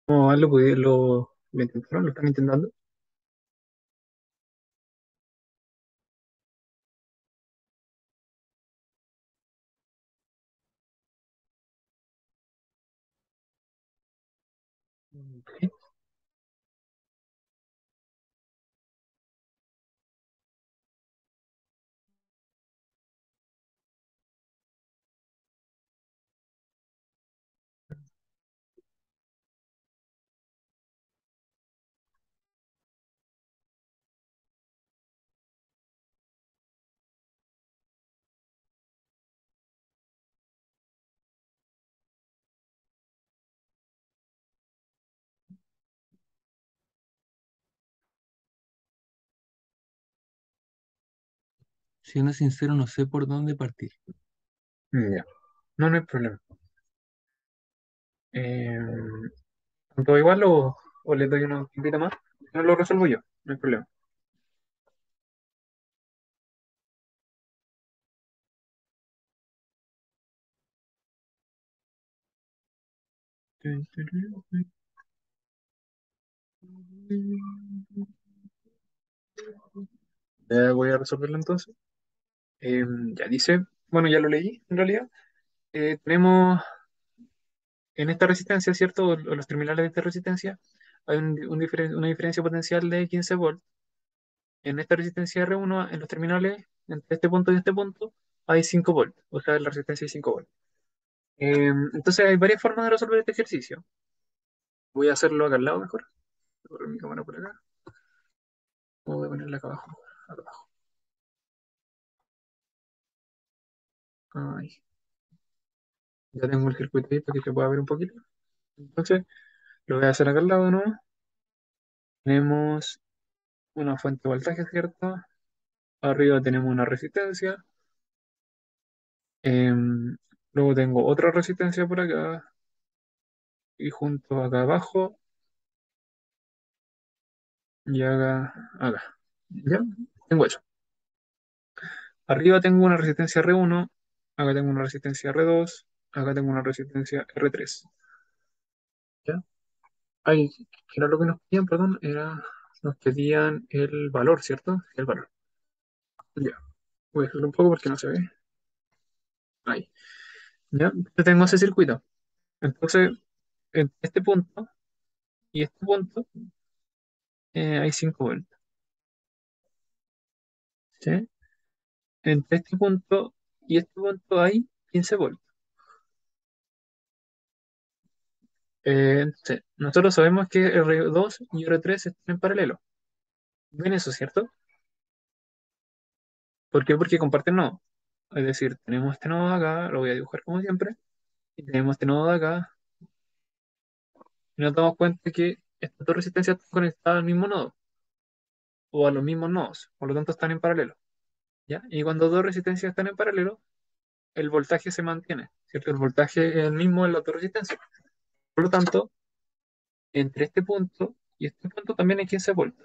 ¿Cómo van? ¿Lo intentaron? ¿Lo están intentando? Ok. Siendo sincero, no sé por dónde partir. Ya. No, no hay problema. Eh, ¿Todo igual o le doy una poquito más? No lo resuelvo yo, no hay problema. Voy a resolverlo entonces. Ya dice, bueno, ya lo leí en realidad. Tenemos en esta resistencia, ¿cierto? O los terminales de esta resistencia, hay una diferencia potencial de 15 volts. En esta resistencia R1, en los terminales, entre este punto y este punto, hay 5 volts, o sea, la resistencia es 5 volts. Entonces hay varias formas de resolver este ejercicio. Voy a hacerlo acá al lado mejor. Voy a poner mi cámara por acá. Voy a ponerla acá abajo. Acá abajo. Ahí. Ya tengo el circuito ahí para que se pueda ver un poquito. Entonces, lo voy a hacer acá al lado, ¿no? Tenemos una fuente de voltaje, ¿cierto? Arriba tenemos una resistencia. Em, Luego tengo otra resistencia por acá. Y junto acá abajo y acá. ¿Ya? Tengo eso. Arriba tengo una resistencia R1. Acá tengo una resistencia R2. Acá tengo una resistencia R3. ¿Ya? Ay, que era lo que nos pedían, perdón, nos pedían el valor, ¿cierto? El valor. Ya. Voy a hacerlo un poco porque no se ve. Ahí. Ya. Yo tengo ese circuito. Entonces, en este punto y este punto hay 5 volts. ¿Sí? Entre este punto y este punto hay 15 volts. Sí. Nosotros sabemos que R2 y R3 están en paralelo. ¿Ven eso, cierto? ¿Por qué? Porque comparten nodo. Es decir, tenemos este nodo de acá, lo voy a dibujar como siempre, y tenemos este nodo de acá, y nos damos cuenta que estas dos resistencias están conectadas al mismo nodo, o a los mismos nodos, por lo tanto están en paralelo. ¿Ya? Y cuando dos resistencias están en paralelo, el voltaje se mantiene, ¿cierto? El voltaje es el mismo en las dos resistencias. Por lo tanto, entre este punto y este punto también hay 15 volts.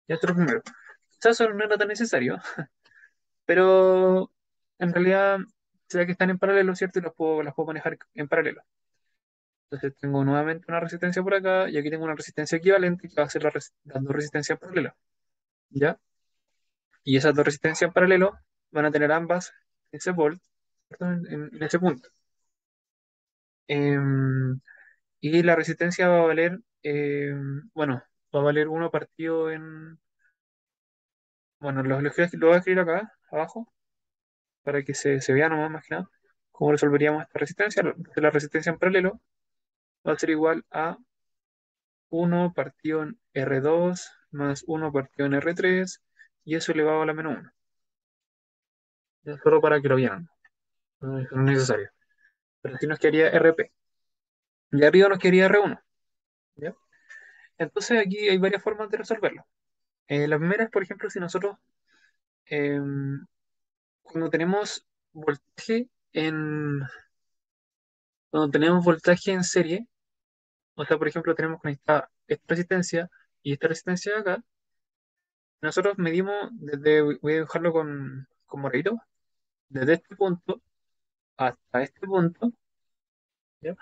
Ya esto es lo primero. Quizás eso no era tan necesario, pero en realidad, sea que están en paralelo, ¿cierto? Y las puedo manejar en paralelo. Entonces tengo nuevamente una resistencia por acá y aquí tengo una resistencia equivalente que va a ser las dos resistencias paralelas. ¿Ya? Y esas dos resistencias en paralelo van a tener ambas ese volt, ¿cierto? En ese punto. Em, y la resistencia va a valer, bueno, va a valer uno partido en, bueno, lo voy a escribir acá abajo para que se vea nomás más que nada cómo resolveríamos esta resistencia. La resistencia en paralelo va a ser igual a uno partido en R2 más uno partido en R3 y eso elevado a la menos 1. Solo para que lo vieran, no es necesario. Pero aquí nos quedaría RP y arriba nos quedaría R1. ¿Ya? Entonces aquí hay varias formas de resolverlo. La primera es, por ejemplo, si nosotros eh, cuando tenemos voltaje en, cuando tenemos voltaje en serie, o sea, por ejemplo, tenemos conectada esta resistencia y esta resistencia de acá, nosotros medimos desde, voy a dejarlo con moradito, desde este punto hasta este punto, ¿ya?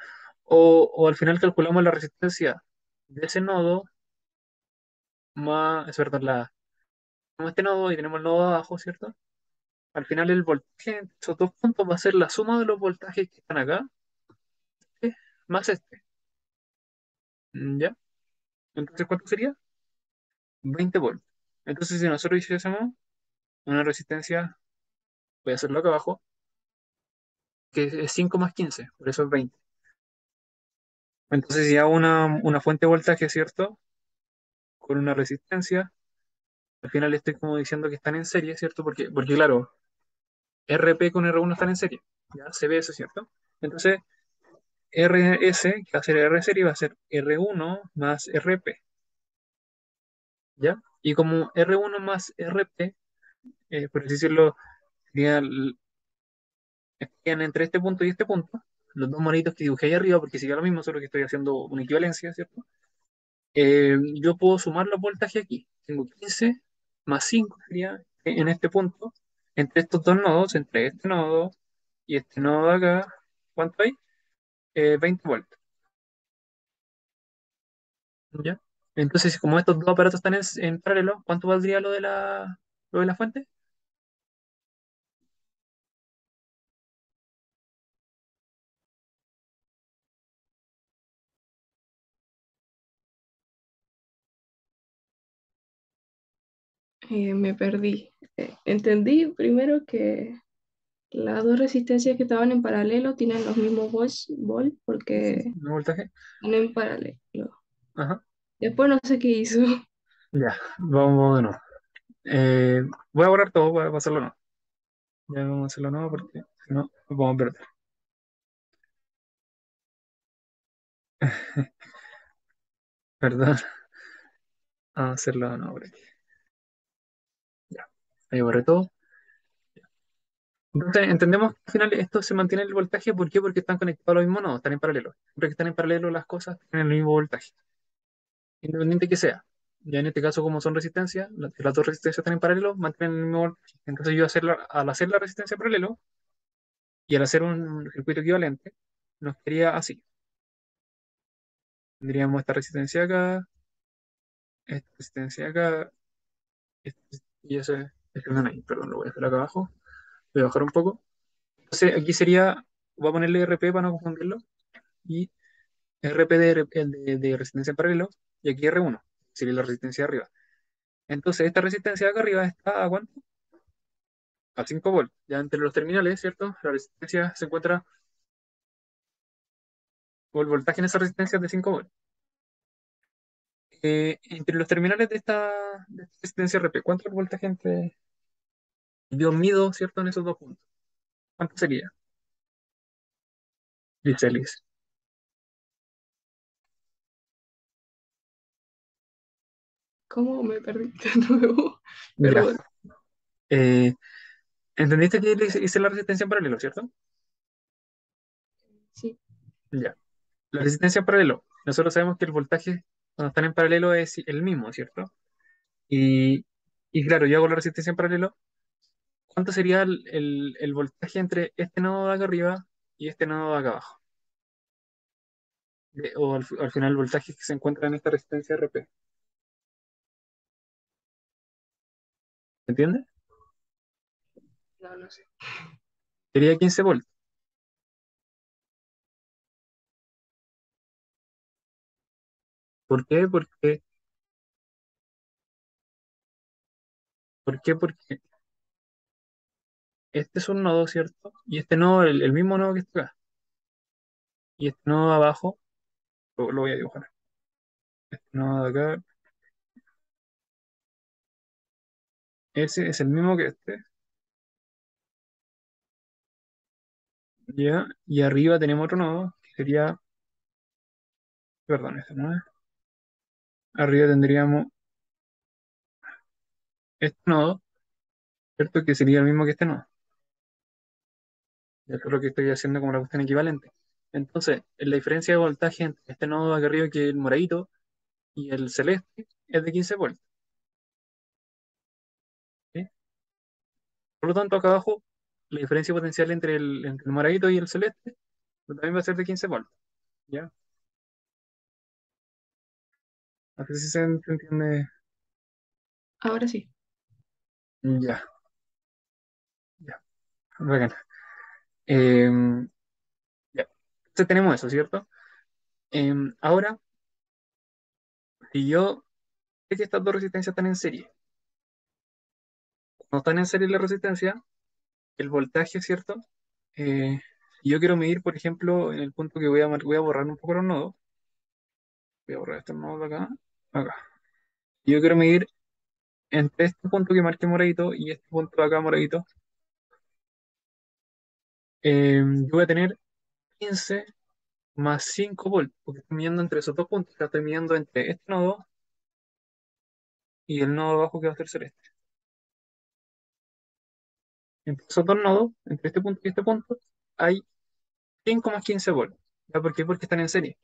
O al final calculamos la resistencia de ese nodo más, es verdad, tenemos este nodo y tenemos el nodo de abajo, ¿cierto? Al final el voltaje entre esos dos puntos va a ser la suma de los voltajes que están acá, ¿sí? Más este, ¿ya? Entonces, ¿cuánto sería? 20 volts. Entonces, si nosotros hiciésemos una resistencia, voy a hacerlo acá abajo, que es 5 más 15, por eso es 20. Entonces, si hago una fuente de voltaje, ¿cierto? Con una resistencia, al final estoy como diciendo que están en serie, ¿cierto? Porque claro, RP con R1 están en serie. Ya se ve eso, ¿cierto? Entonces, RS, que va a ser R serie, va a ser R1 más RP. ¿Ya? Y como R1 más RP, por así decirlo, sería estarían entre este punto y este punto, los dos monitos que dibujé ahí arriba, porque sigue lo mismo, solo que estoy haciendo una equivalencia, ¿cierto? Yo puedo sumar los voltajes aquí. Tengo 15 más 5 sería en este punto, entre estos dos nodos, entre este nodo y este nodo de acá. ¿Cuánto hay? 20 volts, ¿ya? Entonces, como estos dos aparatos están en paralelo, ¿cuánto valdría lo de la fuente? Me perdí. Entendí primero que las dos resistencias que estaban en paralelo tienen los mismos volts porque ¿El voltaje? están en paralelo. Ajá. Después no sé qué hizo. Ya, vamos de nuevo. Voy a borrar todo, voy a pasarlo no. Ya vamos a hacerlo nuevo porque si no, nos vamos a perder. Perdón, vamos a hacerlo de nuevo por aquí. Ya, ahí borré todo. Entonces, entendemos que al final esto se mantiene el voltaje. ¿Por qué? Porque están conectados a los mismos nodos, están en paralelo. Siempre que están en paralelo las cosas tienen el mismo voltaje, independiente que sea. Ya en este caso, como son resistencias, las dos resistencias están en paralelo, mantienen el mismo voltaje. Entonces yo al hacer la resistencia en paralelo y al hacer un circuito equivalente, nos quedaría así. Tendríamos esta resistencia acá, esta resistencia acá, y ese no ahí. Perdón, lo voy a hacer acá abajo. Voy a bajar un poco. Entonces aquí sería, voy a ponerle RP para no confundirlo, y RP de resistencia en paralelo, y aquí R1, sería la resistencia de arriba. Entonces esta resistencia de acá arriba está ¿a cuánto? A 5 volts. Ya entre los terminales, ¿cierto? La resistencia se encuentra, o el voltaje en esa resistencia es de 5 volts. Entre los terminales de esta resistencia RP, ¿cuánto es el voltaje entre yo mido, ¿cierto? En esos dos puntos. ¿Cuánto sería? Dice Liz. ¿Cómo me perdí de nuevo? Ya. Perdón. Eh, ¿Entendiste que hice la resistencia en paralelo, cierto? Sí. Ya. La resistencia en paralelo. Nosotros sabemos que el voltaje cuando están en paralelo es el mismo, ¿cierto? Y, y claro, yo hago la resistencia en paralelo. ¿Cuánto sería el voltaje entre este nodo de acá arriba y este nodo de acá abajo? O al final el voltaje que se encuentra en esta resistencia RP. ¿Entiendes? No, no sé. Sería 15 volts. ¿Por qué? Porque este es un nodo, ¿cierto? Y este nodo, el mismo nodo que está acá. Y este nodo de abajo, lo voy a dibujar. Este nodo de acá, ese es el mismo que este. ¿Ya? Y arriba tenemos otro nodo, que sería, perdón, este no es. Arriba tendríamos este nodo, ¿cierto? Que sería el mismo que este nodo. Eso es lo que estoy haciendo como la cuestión equivalente. Entonces, la diferencia de voltaje entre este nodo de acá arriba, que es el moradito, y el celeste, es de 15 volts. ¿Sí? Por lo tanto, acá abajo, la diferencia potencial entre el moradito y el celeste también va a ser de 15 volts. ¿Ya? Así se entiende. Ahora sí. Ya, ya. Bacán. Em, ya. Entonces tenemos eso, ¿cierto? Ahora, si yo sé que estas dos resistencias están en serie, cuando están en serie la resistencia, el voltaje, ¿cierto? Eh, si yo quiero medir, por ejemplo, en el punto que voy a borrar un poco los nodos, voy a borrar estos nodos de acá, acá. Si yo quiero medir entre este punto que marqué moradito y este punto de acá moradito, yo voy a tener 15 más 5 volts, porque estoy midiendo entre esos dos puntos, o sea, estoy midiendo entre este nodo y el nodo abajo que va a ser celeste. Entre esos dos nodos, entre este punto y este punto, hay 5 más 15 volts. ¿Ya? ¿Por qué? Porque están en serie.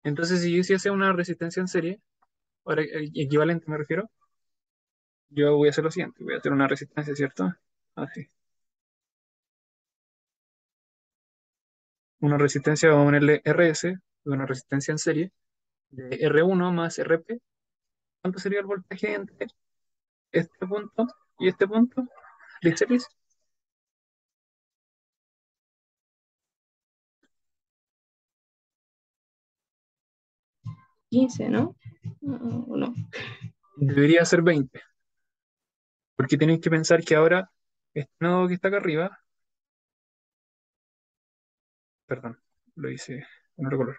Entonces, si yo hiciese una resistencia en serie, ahora, equivalente me refiero, yo voy a hacer lo siguiente, voy a hacer una resistencia, ¿cierto? Así. Una resistencia, vamos a ponerle RS, una resistencia en serie, de R1 más RP. ¿Cuánto sería el voltaje entre este punto y este punto? ¿Listo? 15, ¿no? ¿O no? Debería ser 20, porque tenéis que pensar que ahora este nodo que está acá arriba, perdón, lo hice en otro color.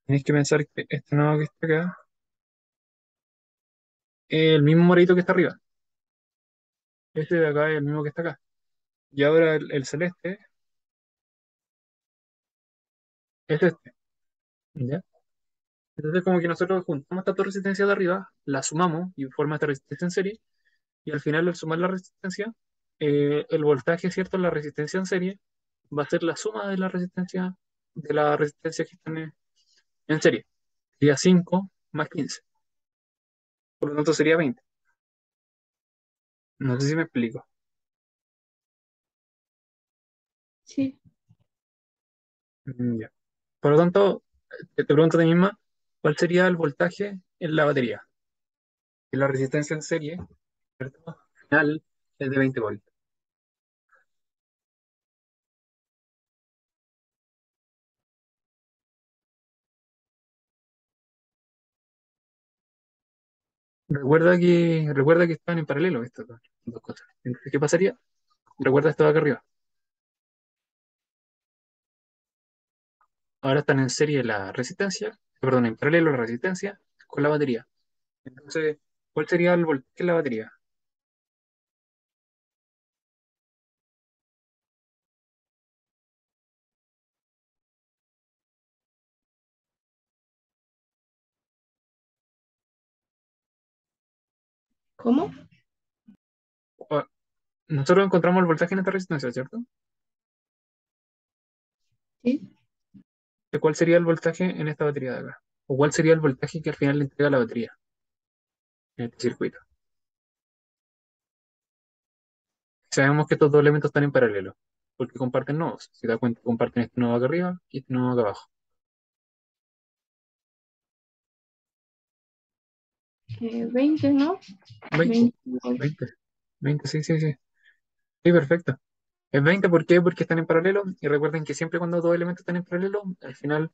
Tenéis que pensar que este nodo que está acá es el mismo moradito que está arriba. Este de acá es el mismo que está acá. Y ahora el celeste es este. ¿Ya? Entonces, como que nosotros juntamos estas dos resistencias de arriba, las sumamos y forma esta resistencia en serie, y al final, al sumar la resistencia, el voltaje, ¿cierto? La resistencia en serie va a ser la suma de la resistencia que están en serie. Sería 5 más 15. Por lo tanto, sería 20. No sé si me explico. Sí. Ya. Por lo tanto, te pregunto a ti misma, ¿cuál sería el voltaje en la batería? Y la resistencia en serie, ¿cierto? Final es de 20 volts. Recuerda que están en paralelo estas dos cosas. Entonces, ¿qué pasaría? Recuerda esto de acá arriba. Ahora están en serie la resistencia, perdón, en paralelo la resistencia con la batería. Entonces, ¿cuál sería el voltaje en la batería? ¿Cómo? O- Nosotros encontramos el voltaje en esta resistencia, ¿cierto? Sí. ¿Cuál sería el voltaje en esta batería de acá? ¿O cuál sería el voltaje que al final le entrega la batería en este circuito? Sabemos que estos dos elementos están en paralelo, porque comparten nodos. Si te das cuenta, comparten este nodo acá arriba y este nodo acá abajo. 20, ¿no? 20, 20 volts. 20, 20, sí, sí, sí. Sí, perfecto. Es 20, ¿por qué? Porque están en paralelo. Y recuerden que siempre cuando dos elementos están en paralelo, al final,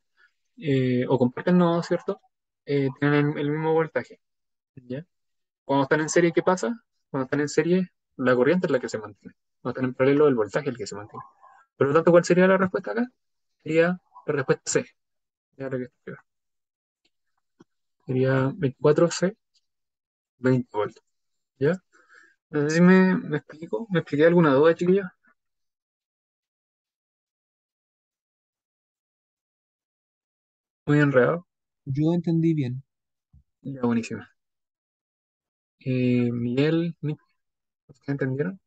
o comparten nodos, ¿cierto? Tienen el mismo voltaje. ¿Ya? Cuando están en serie, ¿qué pasa? Cuando están en serie, la corriente es la que se mantiene. Cuando están en paralelo, el voltaje es el que se mantiene. Por lo tanto, ¿cuál sería la respuesta acá? Sería la respuesta C. Ya lo que estoy acá. Sería 24C, 20 voltios. ¿Ya? No sé si me explico. ¿Me expliqué alguna duda, chiquillos? Muy enredado. Yo entendí bien. Ya, buenísimo. Miguel, Nick, ¿ustedes entendieron?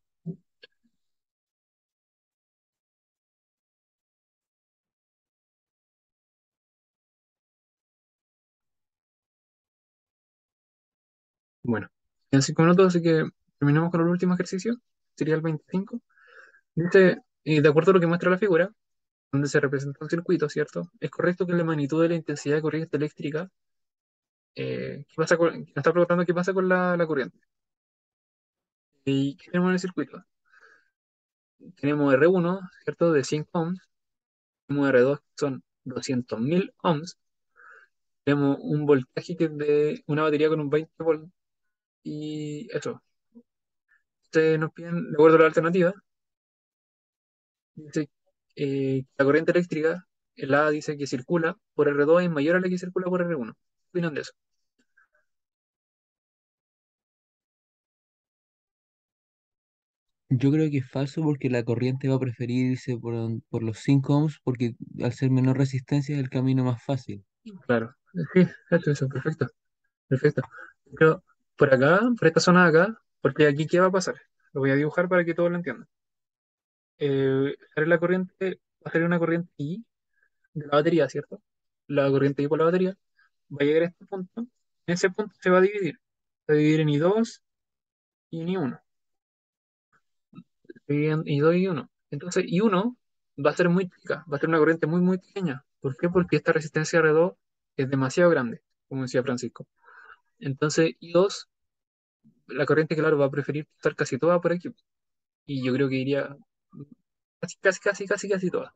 Bueno, en 5 minutos, así que terminamos con el último ejercicio. Sería el 25. Dice, de acuerdo a lo que muestra la figura, donde se representa un circuito, ¿cierto? Es correcto que la magnitud de la intensidad de corriente eléctrica, ¿qué pasa nos está preguntando qué pasa con la corriente. ¿Y qué tenemos en el circuito? Tenemos R1, ¿cierto? De 5 ohms, tenemos R2, que son 200.000 ohms, tenemos un voltaje que es de una batería con un 20 volts, y eso. Ustedes nos piden, de acuerdo a la alternativa, dice la corriente eléctrica, el A dice que circula por R2 es mayor a la que circula por R1. ¿Qué opinan de eso? Yo creo que es falso porque la corriente va a preferir irse por los 5 ohms porque al ser menor resistencia es el camino más fácil. Claro, sí, eso, perfecto, perfecto. Pero por acá, por esta zona de acá, porque aquí, ¿qué va a pasar? Lo voy a dibujar para que todos lo entiendan. sale la corriente, va a salir una corriente I de la batería, ¿cierto? La corriente I por la batería va a llegar a este punto. En ese punto se va a dividir. Se va a dividir en I2 y en I1. En I2 y I1. Entonces, I1 va a ser muy chica, va a ser una corriente muy, muy pequeña. ¿Por qué? Porque esta resistencia R2 es demasiado grande, como decía Francisco. Entonces, I2, la corriente, claro, va a preferir estar casi toda por aquí. Y yo creo que iría casi, casi, casi, casi, casi toda.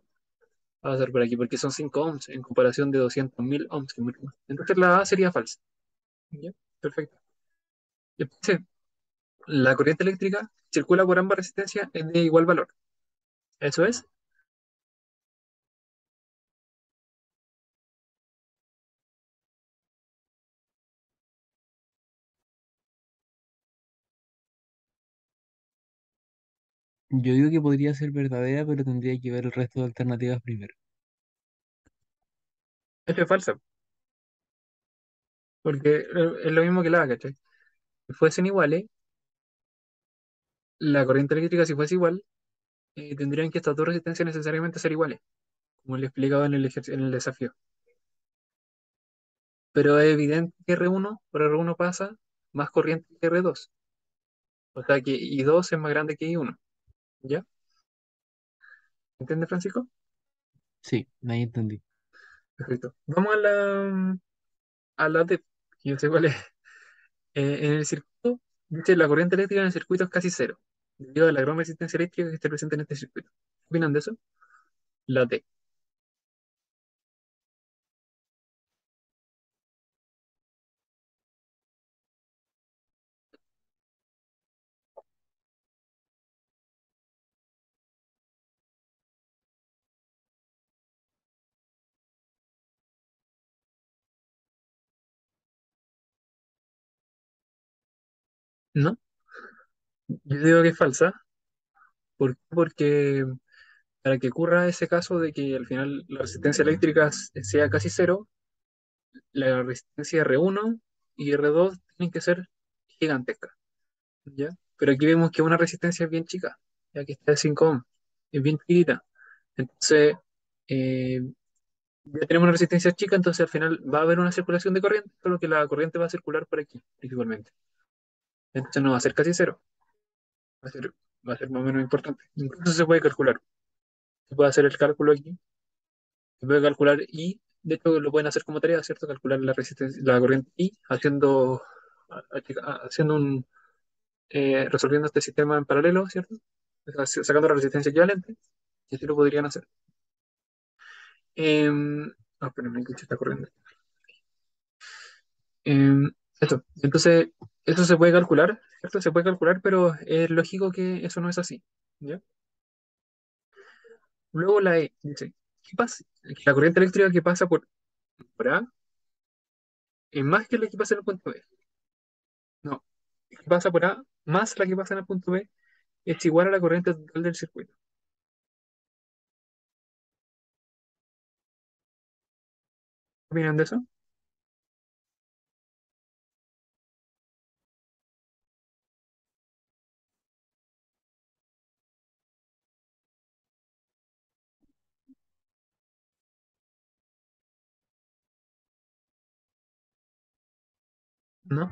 Va a ser por aquí, porque son 5 ohms en comparación de 200.000 ohms, que es mucho más. Entonces, la A sería falsa. ¿Ya? Perfecto. Después, la corriente eléctrica circula por ambas resistencias es de igual valor. Eso es. Yo digo que podría ser verdadera, pero tendría que ver el resto de alternativas primero. Eso es falsa. Porque es lo mismo que la A, ¿cachai? Si fuesen iguales, la corriente eléctrica, si fuese igual, tendrían que estas dos resistencias necesariamente ser iguales, como le explicaba en en el desafío. Pero es evidente que R1 por R1 pasa más corriente que R2. O sea que I2 es más grande que I1. ¿Ya? ¿Entiendes, Francisco? Sí, ahí entendí. Perfecto. Vamos a la D, que yo sé cuál es. En el circuito, dice la corriente eléctrica en el circuito es casi cero, debido a la gran resistencia eléctrica que está presente en este circuito. ¿Qué opinan de eso? La D. ¿No? Yo digo que es falsa. ¿Por qué? Porque para que ocurra ese caso de que al final la resistencia eléctrica sea casi cero, la resistencia R1 y R2 tienen que ser gigantescas, ¿ya? Pero aquí vemos que una resistencia es bien chica, ya que está de 5 ohms, es bien chiquitita. Entonces, eh, ya tenemos una resistencia chica, entonces al final va a haber una circulación de corriente, solo que la corriente va a circular por aquí, principalmente. Entonces no va a ser casi cero, va a ser, va a ser más o menos importante. Incluso se puede calcular, se puede hacer el cálculo aquí, se puede calcular y, de hecho, lo pueden hacer como tarea, ¿cierto? Calcular la resistencia, la corriente I, haciendo resolviendo este sistema en paralelo, ¿cierto? O sea, sacando la resistencia equivalente, y así lo podrían hacer. Pero no hay que está corriendo. Esto. Entonces, eso se puede calcular, ¿cierto? Se puede calcular, pero es lógico que eso no es así. ¿Ya? Luego la E dice, ¿qué pasa? La corriente eléctrica que pasa por A es más que la que pasa en el punto B. No, la que pasa por A más la que pasa en el punto B es igual a la corriente total del circuito. ¿Qué opinan de eso? ¿No?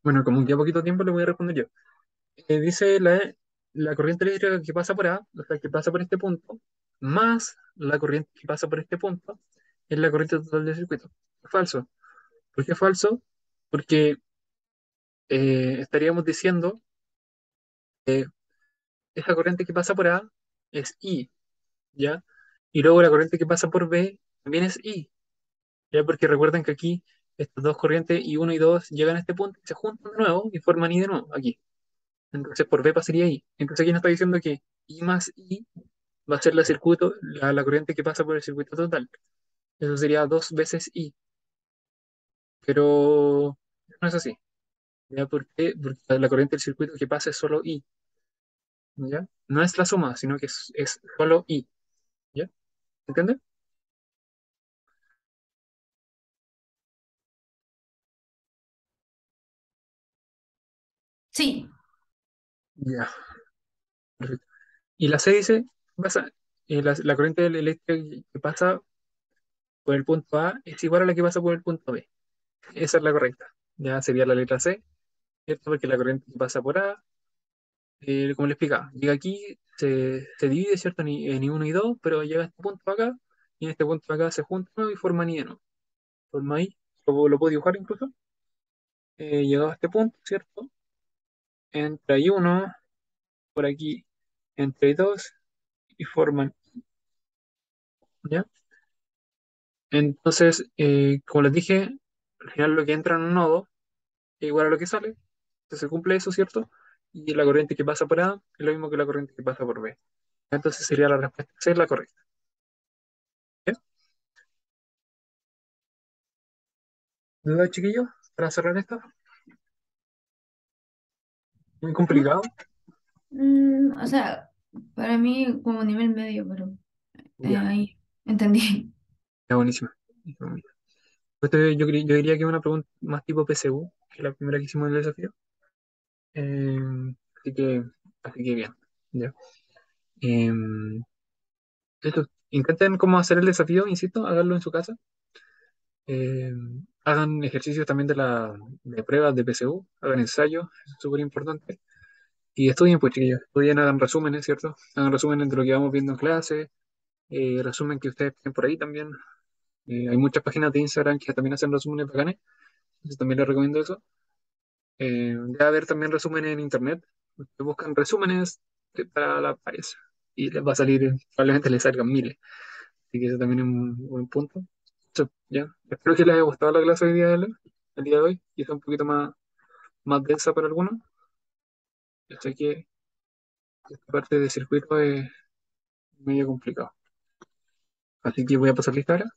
Bueno, como queda poquito tiempo, le voy a responder yo. Dice la corriente eléctrica que pasa por A, o sea, que pasa por este punto, más la corriente que pasa por este punto, es la corriente total del circuito. Es falso. ¿Por qué es falso? Porque estaríamos diciendo que esa corriente que pasa por A es I, ¿ya? Y luego la corriente que pasa por B también es I, ¿ya? Porque recuerden que aquí estas dos corrientes, I1 y 2 llegan a este punto y se juntan de nuevo y forman I de nuevo, aquí. Entonces por B pasaría I. Entonces aquí nos está diciendo que I más I va a ser la corriente que pasa por el circuito total. Eso sería dos veces I, pero no es así. ¿Ya? ¿Por qué? Porque la corriente del circuito que pasa es solo I, ¿ya? No es la suma, sino que es solo I, ¿ya? ¿Entiendes? Sí, Ya, perfecto. Y la C dice, pasa? La corriente eléctrica que pasa por el punto A es igual a la que pasa por el punto B. Esa es la correcta. Ya sería la letra C, ¿cierto? Porque la corriente que pasa por A, como le explicaba, llega aquí, se divide, ¿cierto? En I1 y 2, pero llega a este punto acá, y en este punto acá se juntan y forman I de nuevo. Forma I, lo puedo dibujar incluso. Llegado a este punto, ¿cierto? Entra I1 por aquí, entre I2 y forman, ¿ya? Entonces, como les dije, al final lo que entra en un nodo es igual a lo que sale. Entonces se cumple eso, ¿cierto? Y la corriente que pasa por A es lo mismo que la corriente que pasa por B. Entonces sería la respuesta C, la correcta. ¿Ya? ¿Dudas, chiquillos? Para cerrar esto. Muy complicado. O sea, para mí como nivel medio, pero Ya, ahí entendí. ya buenísimo. Yo diría que es una pregunta más tipo PSU, que la primera que hicimos en el desafío. Eh, así que, así que bien. Ya. Eh, intenten cómo hacer el desafío, insisto, háganlo en su casa. Eh, hagan ejercicios también de pruebas de PSU, hagan ensayos, es súper importante. Y estudien, pues chiquillos, estudien, hagan resúmenes, ¿cierto? Hagan resúmenes de lo que vamos viendo en clase, resumen que ustedes tienen por ahí también. Hay muchas páginas de Instagram que también hacen resúmenes bacanes, entonces también les recomiendo eso. Debe haber también resúmenes en internet. Ustedes buscan resúmenes para la país y les va a salir, probablemente les salgan miles. Así que eso también es un buen punto. Eso, ya. Espero que les haya gustado la clase hoy día el día de hoy, y está un poquito más densa para algunos. Yo sé que esta parte de circuito es medio complicado. Así que voy a pasar lista ahora.